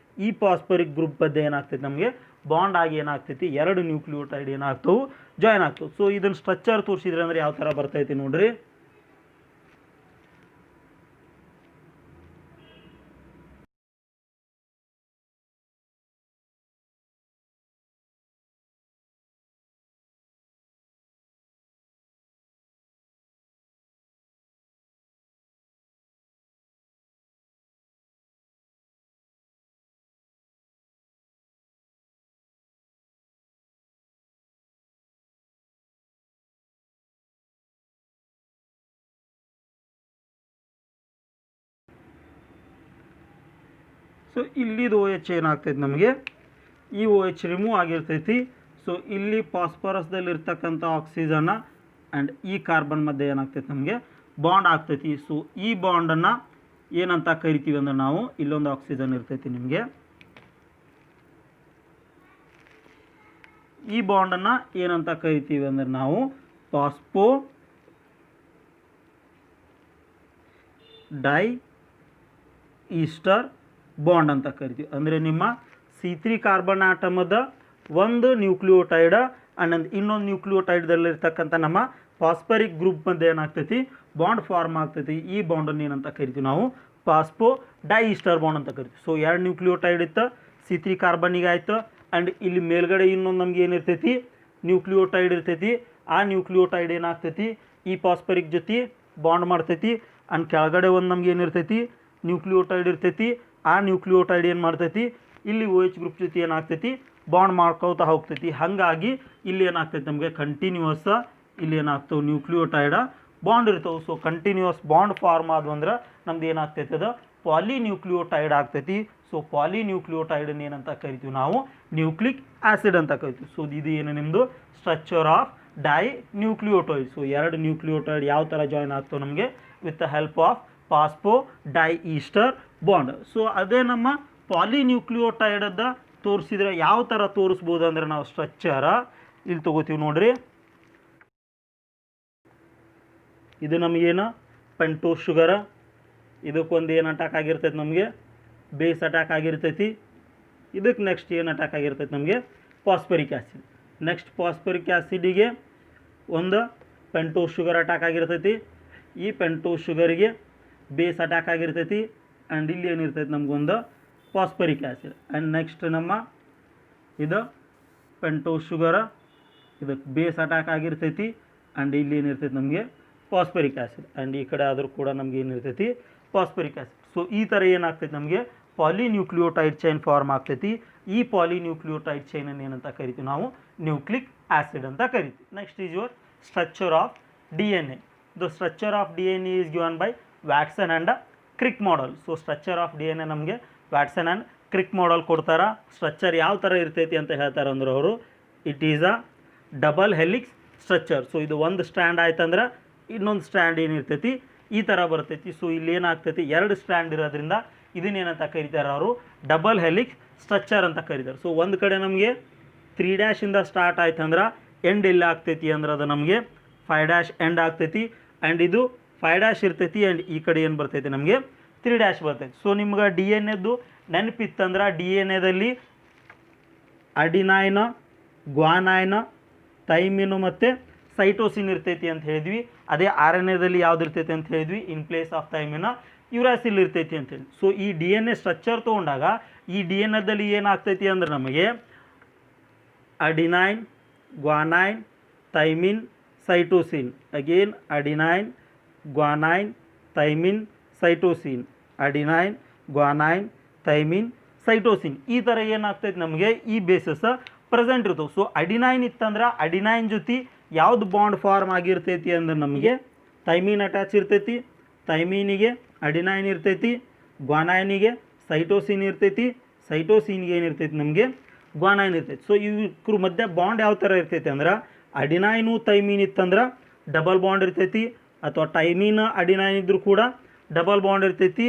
ಈ ಫಾಸ್ಫರಿಕ್ ಗ್ರೂಪ್ ಮಧ್ಯೆ ಏನಾಗ್ತೈತಿ ನಮಗೆ ಬಾಂಡ್ ಆಗಿ ಏನಾಗ್ತೈತಿ ಎರಡು ನ್ಯೂಕ್ಲಿಯೋಟೈಡ್ ಏನಾಗ್ತವೆ ಜಾಯಿನ್ ಆಗ್ತವೆ. ಸೊ ಇದನ್ನು ಸ್ಟ್ರಕ್ಚರ್ ತೋರಿಸಿದ್ರೆ ಅಂದರೆ ಯಾವ ಥರ ಬರ್ತೈತಿ ನೋಡ್ರಿ. ಸೊ ಇಲ್ಲಿದು OH ಏನಾಗ್ತೈತಿ ನಮಗೆ ಈ OH ರಿಮೂವ್ ಆಗಿರ್ತೈತಿ. ಸೊ ಇಲ್ಲಿ ಫಾಸ್ಫರಸ್ದಲ್ಲಿರ್ತಕ್ಕಂಥ ಆಕ್ಸಿಜನ್ನ ಆ್ಯಂಡ್ ಈ ಕಾರ್ಬನ್ ಮಧ್ಯೆ ಏನಾಗ್ತೈತಿ ನಮಗೆ ಬಾಂಡ್ ಆಗ್ತೈತಿ. ಸೊ ಈ ಬಾಂಡನ್ನು ಏನಂತ ಕರಿತೀವಿ ಅಂದ್ರೆ ನಾವು ಇಲ್ಲೊಂದು ಆಕ್ಸಿಜನ್ ಇರ್ತೈತಿ ನಿಮಗೆ. ಈ ಬಾಂಡನ್ನು ಏನಂತ ಕರಿತೀವಿ ಅಂದ್ರೆ ನಾವು ಫಾಸ್ಫೋ ಡೈ ಈಸ್ಟರ್ ಬಾಂಡ್ ಅಂತ ಕರಿತೀವಿ. ಅಂದರೆ ನಿಮ್ಮ C3 ಕಾರ್ಬನ್ ಆಟಮದ ಒಂದು ನ್ಯೂಕ್ಲಿಯೋಟೈಡ್ ಆ್ಯಂಡ್ ಇನ್ನೊಂದು ನ್ಯೂಕ್ಲಿಯೋಟೈಡ್ದಲ್ಲಿರ್ತಕ್ಕಂಥ ನಮ್ಮ ಫಾಸ್ಫರಿಕ್ ಗ್ರೂಪ್ ಮಧ್ಯೆ ಏನಾಗ್ತೈತಿ ಬಾಂಡ್ ಫಾರ್ಮ್ ಆಗ್ತೈತಿ. ಈ ಬಾಂಡನ್ನು ಏನಂತ ಕರಿತೀವಿ ನಾವು ಫಾಸ್ಫೋ ಡೈ ಈಸ್ಟರ್ ಬಾಂಡ್ ಅಂತ ಕರಿತೀವಿ. ಸೊ ಎರಡು ನ್ಯೂಕ್ಲಿಯೋಟೈಡ್ ಇತ್ತು, C3 ಕಾರ್ಬನ್ನಿಗೆ ಆಯಿತು ಆ್ಯಂಡ್ ಇಲ್ಲಿ ಮೇಲ್ಗಡೆ ಇನ್ನೊಂದು ನಮ್ಗೆ ಏನಿರ್ತೈತಿ ನ್ಯೂಕ್ಲಿಯೋಟೈಡ್ ಇರ್ತೈತಿ. ಆ ನ್ಯೂಕ್ಲಿಯೋಟೈಡ್ ಏನಾಗ್ತೈತಿ ಈ ಫಾಸ್ಫರಿಕ್ ಜೊತೆ ಬಾಂಡ್ ಮಾಡ್ತೈತಿ ಆ್ಯಂಡ್ ಕೆಳಗಡೆ ಒಂದು ನಮ್ಗೆ ಏನಿರ್ತೈತಿ ನ್ಯೂಕ್ಲಿಯೋಟೈಡ್ ಇರ್ತೈತಿ. ಆ ನ್ಯೂಕ್ಲಿಯೋಟೈಡ್ ಏನು ಮಾಡ್ತೈತಿ ಇಲ್ಲಿ OH ಗ್ರೂಪ್ ಜೊತೆ ಏನಾಗ್ತೈತಿ ಬಾಂಡ್ ಮಾಡ್ಕೋತಾ ಹೋಗ್ತೈತಿ. ಹಾಗಾಗಿ ಇಲ್ಲಿ ಏನಾಗ್ತೈತಿ ನಮಗೆ ಕಂಟಿನ್ಯೂಯಸ್ ಇಲ್ಲಿ ಏನಾಗ್ತವೆ ನ್ಯೂಕ್ಲಿಯೋಟೈಡ್ ಬಾಂಡ್ ಇರ್ತವೆ. ಸೊ ಕಂಟಿನ್ಯೂಯಸ್ ಬಾಂಡ್ ಫಾರ್ಮ್ ಆದ್ವು ಅಂದ್ರೆ ನಮ್ದು ಏನಾಗ್ತೈತಿ ಅದು ಪಾಲಿನ್ಯೂಕ್ಲಿಯೋಟೈಡ್ ಆಗ್ತೈತಿ. ಸೊ ಪಾಲಿನ್ಯೂಕ್ಲಿಯೋಟೈಡನ್ನು ಏನಂತ ಕರಿತೀವಿ ನಾವು ನ್ಯೂಕ್ಲಿಕ್ ಆ್ಯಸಿಡ್ ಅಂತ ಕರಿತೀವಿ. ಸೊ ಇದು ಏನು ನಿಮ್ಮದು structure of dinucleotide. So ಎರಡು ನ್ಯೂಕ್ಲಿಯೋಟೈಡ್ ಯಾವ ಥರ ಜಾಯಿನ್ ಆಗ್ತವೆ ನಮಗೆ with the help of phosphodiester bond. So ಅದೇ ನಮ್ಮ ಪಾಲಿನ್ಯೂಕ್ಲಿಯೋಟೈಡದ ತೋರಿಸಿದ್ರೆ ಯಾವ ಥರ ತೋರಿಸ್ಬೋದು ಅಂದರೆ ನಾವು ಸ್ಟ್ರಕ್ಚರ ಇಲ್ಲಿ ತೊಗೋತೀವಿ ನೋಡ್ರಿ. ಇದು ನಮಗೇನು ಪೆಂಟೋಸ್ ಶುಗರ, ಇದಕ್ಕೊಂದು ಏನು ಅಟ್ಯಾಕ್ ಆಗಿರ್ತೈತಿ ನಮಗೆ ಬೇಸ್ ಅಟ್ಯಾಕ್ ಆಗಿರ್ತೈತಿ. ಇದಕ್ಕೆ ನೆಕ್ಸ್ಟ್ ಏನು ಅಟ್ಯಾಕ್ ಆಗಿರ್ತೈತಿ ನಮಗೆ ಫಾಸ್ಫರಿಕ್ ಆ್ಯಸಿಡ್. ನೆಕ್ಸ್ಟ್ ಫಾಸ್ಫರಿಕ್ ಆ್ಯಸಿಡಿಗೆ ಒಂದು ಪೆಂಟೋಸ್ ಶುಗರ್ ಅಟ್ಯಾಕ್ ಆಗಿರ್ತೈತಿ. ಈ ಪೆಂಟೋಸ್ ಶುಗರಿಗೆ ಬೇಸ್ ಅಟ್ಯಾಕ್ ಆಗಿರ್ತೈತಿ. ಆ್ಯಂಡ್ ಇಲ್ಲಿ ಏನಿರ್ತೈತಿ ನಮಗೊಂದು ಫಾಸ್ಫರಿಕ್ ಆ್ಯಸಿಡ್. ಆ್ಯಂಡ್ ನೆಕ್ಸ್ಟ್ ನಮ್ಮ ಇದು ಪೆಂಟೋಸ್ ಶುಗರ, ಇದಕ್ಕೆ ಬೇಸ್ ಅಟ್ಯಾಕ್ ಆಗಿರ್ತೈತಿ. ಆ್ಯಂಡ್ ಇಲ್ಲಿ ಏನಿರ್ತೈತಿ ನಮಗೆ ಫಾಸ್ಫರಿಕ್ ಆ್ಯಸಿಡ್. ಆ್ಯಂಡ್ ಈ ಕಡೆ ಆದರೂ ಕೂಡ ನಮಗೆ ಏನಿರ್ತೈತಿ ಫಾಸ್ಫರಿಕ್ ಆ್ಯಸಿಡ್. ಸೊ ಈ ಥರ ಏನಾಗ್ತೈತಿ ನಮಗೆ ಪಾಲಿನ್ಯೂಕ್ಲಿಯೋಟೈಡ್ ಚೈನ್ ಫಾರ್ಮ್ ಆಗ್ತೈತಿ. ಈ ಪಾಲಿನ್ಯೂಕ್ಲಿಯೋಟೈಡ್ ಚೈನನ್ನು ಏನಂತ ಕರಿತೀವಿ ನಾವು ನ್ಯೂಕ್ಲಿಕ್ ಆ್ಯಸಿಡ್ ಅಂತ ಕರಿತೀವಿ. Next is your structure of DNA. The structure of DNA is given by Watson and Crick model. So structure of DNA ನಮಗೆ ವ್ಯಾಟ್ಸನ್ ಆ್ಯಂಡ್ ಕ್ರಿಕ್ ಮಾಡೆಲ್ ಕೊಡ್ತಾರ. ಸ್ಟ್ರಕ್ಚರ್ ಯಾವ ಥರ ಇರ್ತೈತಿ ಅಂತ ಹೇಳ್ತಾರೆ ಅಂದ್ರೆ ಅವರು, it is a double helix structure. So ಇದು ಒಂದು ಸ್ಟ್ಯಾಂಡ್ ಆಯ್ತಂದ್ರೆ ಇನ್ನೊಂದು ಸ್ಟ್ಯಾಂಡ್ ಏನಿರ್ತೈತಿ ಈ ಥರ ಬರ್ತೈತಿ. ಸೊ ಇಲ್ಲಿ ಏನಾಗ್ತೈತಿ ಎರಡು ಸ್ಟ್ಯಾಂಡ್ ಇರೋದ್ರಿಂದ ಇದನ್ನೇನಂತ ಕರೀತಾರೆ ಅವರು ಡಬಲ್ ಹೆಲಿಕ್ಸ್ ಸ್ಟ್ರಕ್ಚರ್ ಅಂತ ಕರೀತಾರೆ. ಸೊ ಒಂದು ಕಡೆ ನಮಗೆ 3' ಇಂದ ಸ್ಟಾರ್ಟ್ ಆಯ್ತಂದ್ರೆ ಎಂಡ್ ಎಲ್ಲಿ ಆಗ್ತೈತಿ ಅಂದ್ರೆ ಅದು ನಮಗೆ 5' ಎಂಡ್ ಆಗ್ತೈತಿ. ಆ್ಯಂಡ್ ಇದು 5' ಇರ್ತೈತಿ. ಆ್ಯಂಡ್ ಈ ಕಡೆ ಏನು ಬರ್ತೈತಿ ನಮಗೆ 3' ಬರ್ತೈತಿ. ಸೊ ನಿಮ್ಗೆ DNA ನೆನಪಿತ್ತಂದ್ರೆ DNA adenine, guanine, thymine ಮತ್ತು ಸೈಟೋಸಿನ್ ಇರ್ತೈತಿ ಅಂತ ಹೇಳಿದ್ವಿ. ಅದೇ RNA ಯಾವ್ದು ಇರ್ತೈತಿ ಅಂತ ಹೇಳಿದ್ವಿ, ಇನ್ ಪ್ಲೇಸ್ ಆಫ್ ಥೈಮಿನ್ ಯುರಾಸಿಲ್ ಇರ್ತೈತಿ ಅಂತ ಹೇಳಿ. ಸೊ ಈ DNA ಸ್ಟ್ರಕ್ಚರ್ ತೊಗೊಂಡಾಗ ಈ DNA ಏನಾಗ್ತೈತಿ ಅಂದ್ರೆ ನಮಗೆ adenine, guanine, thymine, cytosine. Again adenine, guanine, thymine, cytosine, adenine, guanine, thymine, cytosine. ಈ ಥರ ಏನಾಗ್ತೈತಿ ನಮಗೆ ಈ ಬೇಸಸ್ ಪ್ರೆಸೆಂಟ್ ಇರ್ತವೆ. ಸೊ ಅಡಿನೈನ್ ಇತ್ತಂದ್ರೆ ಅಡಿನೈನ್ ಜೊತೆ ಯಾವ್ದು ಬಾಂಡ್ ಫಾರ್ಮ್ ಆಗಿರ್ತೈತಿ ಅಂದ್ರೆ ನಮಗೆ ಥೈಮಿನ್ ಅಟ್ಯಾಚ್ ಇರ್ತೈತಿ. ಥೈಮಿನಿಗೆ ಅಡಿನೈನ್ ಇರ್ತೈತಿ, ಗ್ವಾನೈನಿಗೆ ಸೈಟೋಸಿನ್ ಇರ್ತೈತಿ, ಸೈಟೋಸಿನ್ಗೆ ಏನಿರ್ತೈತಿ ನಮಗೆ ಗ್ವಾನೈನ್ ಇರ್ತೈತಿ. ಸೊ ಇವ್ರ ಮಧ್ಯೆ ಬಾಂಡ್ ಯಾವ ಥರ ಇರ್ತೈತಿ ಅಂದ್ರೆ ಅಡಿನೈನು ಥೈಮಿನ್ ಇತ್ತಂದ್ರೆ ಡಬಲ್ ಬಾಂಡ್ ಇರ್ತೈತಿ, ಅಥವಾ ಥೈಮಿನ್ ಅಡಿನೈನ್ ಇದ್ದರೂ ಕೂಡ ಡಬಲ್ ಬಾಂಡ್ ಇರ್ತೈತಿ.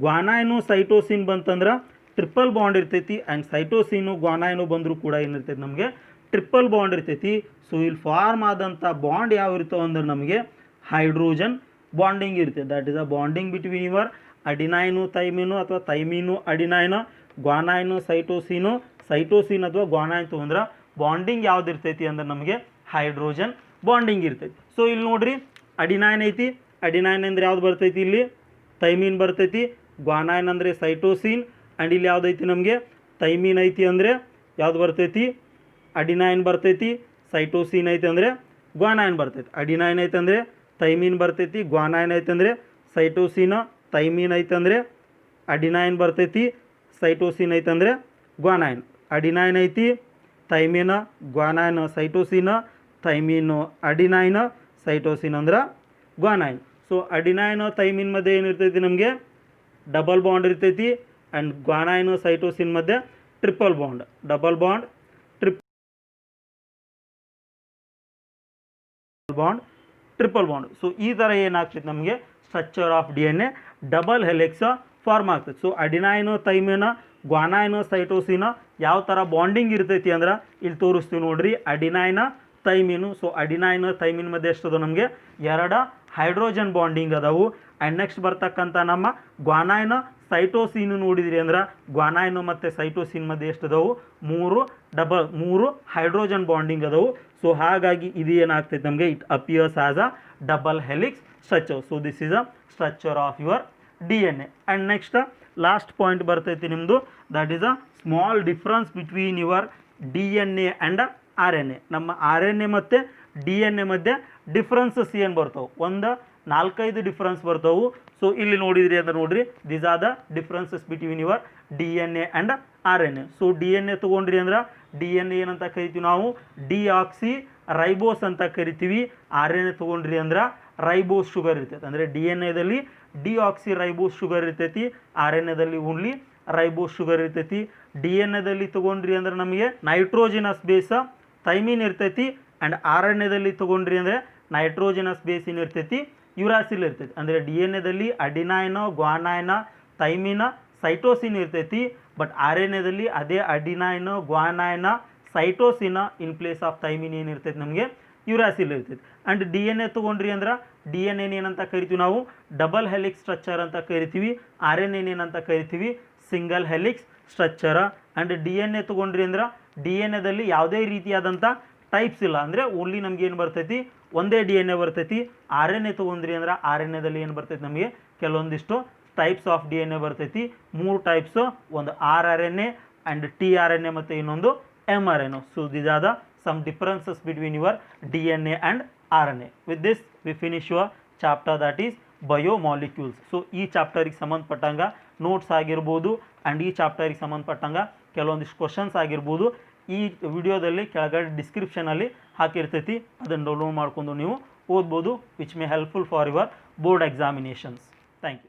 ಗ್ವಾನೈನು ಸೈಟೋಸಿನ್ ಬಂತಂದ್ರೆ ಟ್ರಿಪಲ್ ಬಾಂಡ್ ಇರ್ತೈತಿ. ಆ್ಯಂಡ್ ಸೈಟೋಸಿನು ಗ್ವಾನೈನು ಬಂದರೂ ಕೂಡ ಏನಿರ್ತೈತಿ ನಮಗೆ ಟ್ರಿಪಲ್ ಬಾಂಡ್ ಇರ್ತೈತಿ. ಸೊ ಇಲ್ಲಿ ಫಾರ್ಮ್ ಆದಂಥ ಬಾಂಡ್ ಯಾವ ಇರ್ತಾವೆ ಅಂದ್ರೆ ನಮಗೆ ಹೈಡ್ರೋಜನ್ ಬಾಂಡಿಂಗ್ ಇರ್ತೈತೆ. That is a bonding between your adenine thymine ಅಥವಾ thymine adenine, guanine cytosine, cytosine ಅಥವಾ ಗ್ವಾನೈನ್ ತೊಗೊಂಡ್ರೆ ಬಾಂಡಿಂಗ್ ಯಾವ್ದು ಇರ್ತೈತಿ ಅಂದ್ರೆ ನಮಗೆ ಹೈಡ್ರೋಜನ್ ಬಾಂಡಿಂಗ್ ಇರ್ತೈತಿ. ಸೊ ಇಲ್ಲಿ ನೋಡ್ರಿ ಅಡಿನೈನ್ ಐತಿ, ಅಡಿನೈನ್ ಅಂದರೆ ಯಾವ್ದು ಬರ್ತೈತಿ ಇಲ್ಲಿ ಥೈಮಿನ್ ಬರ್ತೈತಿ. ಗ್ವಾನೈನ್ ಅಂದರೆ ಸೈಟೋಸಿನ್. ಆ್ಯಂಡ್ ಇಲ್ಲಿ ಯಾವುದೈತಿ ನಮಗೆ ಥೈಮಿನ್ ಐತಿ ಅಂದರೆ ಯಾವ್ದು ಬರ್ತೈತಿ ಅಡಿನೈನ್ ಬರ್ತೈತಿ. ಸೈಟೋಸಿನ್ ಐತಿ ಅಂದರೆ ಗ್ವಾನೈನ್ ಬರ್ತೈತಿ. ಅಡಿನೈನ್ ಐತೆ ಅಂದರೆ ಥೈಮಿನ್ ಬರ್ತೈತಿ, ಗ್ವಾನೈನ್ ಐತೆ ಅಂದರೆ ಸೈಟೋಸಿನ್, ಥೈಮಿನ್ ಐತೆ ಅಂದರೆ ಅಡಿನೈನ್ ಬರ್ತೈತಿ, ಸೈಟೋಸಿನ್ ಐತೆ ಅಂದರೆ ಗ್ವಾನೈನ್. ಅಡಿನೈನ್ ಐತಿ, thymine, guanine, cytosine, thymine, adenine, cytosine ಅಂದ್ರೆ ಗ್ವಾನೈನ್. ಸೊ ಅಡಿನೈನ್ ಥೈಮಿನ್ ಮಧ್ಯೆ ಏನಿರ್ತೈತಿ ನಮಗೆ ಡಬಲ್ ಬಾಂಡ್ ಇರ್ತೈತಿ. ಆ್ಯಂಡ್ ಗ್ವಾನೈನು ಸೈಟೋಸಿನ್ ಮಧ್ಯೆ triple bond, double bond, triple bond. So ಈ ಥರ ಏನಾಗ್ತೈತಿ ನಮಗೆ structure of DNA double helix form ಆಗ್ತೈತಿ. So adenine thymine, guanine cytosine ಯಾವ ಥರ ಬಾಂಡಿಂಗ್ ಇರ್ತೈತಿ ಅಂದ್ರೆ ಇಲ್ಲಿ ತೋರಿಸ್ತೀವಿ ನೋಡ್ರಿ. ಅಡಿನೈನ ಥೈಮಿನು. ಸೊ ಅಡಿನೈನ್ ಥೈಮಿನ್ ಮಧ್ಯೆ ಎಷ್ಟದ ನಮಗೆ 2 ಹೈಡ್ರೋಜನ್ ಬಾಂಡಿಂಗ್ ಅದಾವು. ಆ್ಯಂಡ್ ನೆಕ್ಸ್ಟ್ ಬರ್ತಕ್ಕಂಥ ನಮ್ಮ ಗ್ವಾನೈನ್ ಸೈಟೋಸಿನ್ ನೋಡಿದ್ರಿ ಅಂದ್ರೆ ಗ್ವಾನೈನು ಮತ್ತು ಸೈಟೋಸಿನ್ ಮಧ್ಯೆ ಎಷ್ಟದವು 3 ಹೈಡ್ರೋಜನ್ ಬಾಂಡಿಂಗ್ ಅದಾವು. ಸೊ ಹಾಗಾಗಿ ಇದು ಏನಾಗ್ತೈತೆ ನಮಗೆ it appears as a double helix structure. So this is a structure of your DNA. And next last point ಬರ್ತೈತಿ ನಿಮ್ಮದು, that is a small difference between your DNA and RNA. ನಮ್ಮ RNA ಮತ್ತು DNA ಮಧ್ಯೆ differences ಏನು ಬರ್ತಾವೆ, ಒಂದು 4-5 difference ಬರ್ತಾವೆ. So ಇಲ್ಲಿ ನೋಡಿದ್ರಿ ಅಂದ್ರೆ ನೋಡ್ರಿ, these are the differences between your DNA and RNA. So DNA ತೊಗೊಂಡ್ರಿ ಅಂದ್ರೆ DNA ಏನಂತ ಕರಿತೀವಿ ನಾವು ಡಿಆಕ್ಸಿ ರೈಬೋಸ್ ಅಂತ ಕರಿತೀವಿ. RNA ತೊಗೊಂಡ್ರಿ ಅಂದ್ರೆ ರೈಬೋಸ್ ಶುಗರ್ ಇರ್ತೈತೆ. ಅಂದರೆ DNA ಡಿಆಕ್ಸಿ ರೈಬೋಸ್ ಶುಗರ್ ಇರ್ತೈತಿ, RNA ಓನ್ಲಿ ರೈಬೋಸ್ ಶುಗರ್ ಇರ್ತೈತಿ. DNA ತೊಗೊಂಡ್ರಿ ಅಂದ್ರೆ ನಮಗೆ ನೈಟ್ರೋಜಿನಸ್ ಬೇಸ್ ಥೈಮಿನ್ ಇರ್ತೈತಿ. ಆ್ಯಂಡ್ RNA ತೊಗೊಂಡ್ರಿ ಅಂದರೆ ನೈಟ್ರೋಜಿನಸ್ ಬೇಸ್ ಏನಿರ್ತೈತಿ ಯುರಾಸಿಲ್ ಇರ್ತೈತಿ. ಅಂದರೆ DNA adenine, guanine, thymine, cytosine ಇರ್ತೈತಿ. ಬಟ್ ಆರ್ ಎನ್ ಎದಲ್ಲಿ ಅದೇ adenine guanine cytosine in place of thymine ಏನಿರ್ತೈತೆ ನಮಗೆ ಯುರಾಸಿಲ್ ಇರ್ತೈತೆ. ಆ್ಯಂಡ್ ಡಿ ಎನ್ ಎ ತೊಗೊಂಡ್ರಿ ಅಂದ್ರೆ ಡಿ ಎನ್ ಎನ್ ಏನಂತ ಕರಿತೀವಿ ನಾವು ಡಬಲ್ ಹೆಲಿಕ್ಸ್ ಸ್ಟ್ರಕ್ಚರ್ ಅಂತ ಕರಿತೀವಿ. ಆರ್ ಎನ್ ಎನ್ ಏನಂತ ಕರಿತೀವಿ single helix structure. And D N A ತೊಗೊಂಡ್ರಿ ಅಂದ್ರೆ ಡಿ ಎನ್ ಎದಲ್ಲಿ ಯಾವುದೇ ರೀತಿಯಾದಂಥ ಟೈಪ್ಸ್ ಇಲ್ಲ, ಅಂದರೆ ಓನ್ಲಿ ನಮ್ಗೆ ಏನು ಬರ್ತೈತಿ ಒಂದೇ ಡಿ ಎನ್ ಎ ಬರ್ತೈತಿ. ಆರ್ ಎನ್ ಎ ತೊಗೊಂಡ್ರಿ ಅಂದ್ರೆ ಆರ್ ಎನ್ ಎದಲ್ಲಿ ಏನು ಬರ್ತೈತಿ ನಮಗೆ ಕೆಲವೊಂದಿಷ್ಟು types of D N A ಬರ್ತೈತಿ. 3 ಟೈಪ್ಸು, ಒಂದು R R N A and T R N A ಮತ್ತು ಇನ್ನೊಂದು M R N A. So these are the some differences between your DNA and RNA. With this we finish your chapter that is biomolecules. So ಈ ಚಾಪ್ಟರಿಗೆ ಸಂಬಂಧಪಟ್ಟಂಗೆ notes ಆಗಿರ್ಬೋದು and ಈ ಚಾಪ್ಟರಿಗೆ ಸಂಬಂಧಪಟ್ಟಂಗೆ ಕೆಲವೊಂದಿಷ್ಟು questions ಆಗಿರ್ಬೋದು ಈ ವಿಡಿಯೋದಲ್ಲಿ ಕೆಳಗಡೆ ಡಿಸ್ಕ್ರಿಪ್ಷನಲ್ಲಿ ಹಾಕಿರ್ತೈತಿ, ಅದನ್ನು ಡೌನ್ಲೋಡ್ ಮಾಡ್ಕೊಂಡು ನೀವು ಓದ್ಬೋದು, which may helpful for your board examinations. Thank you.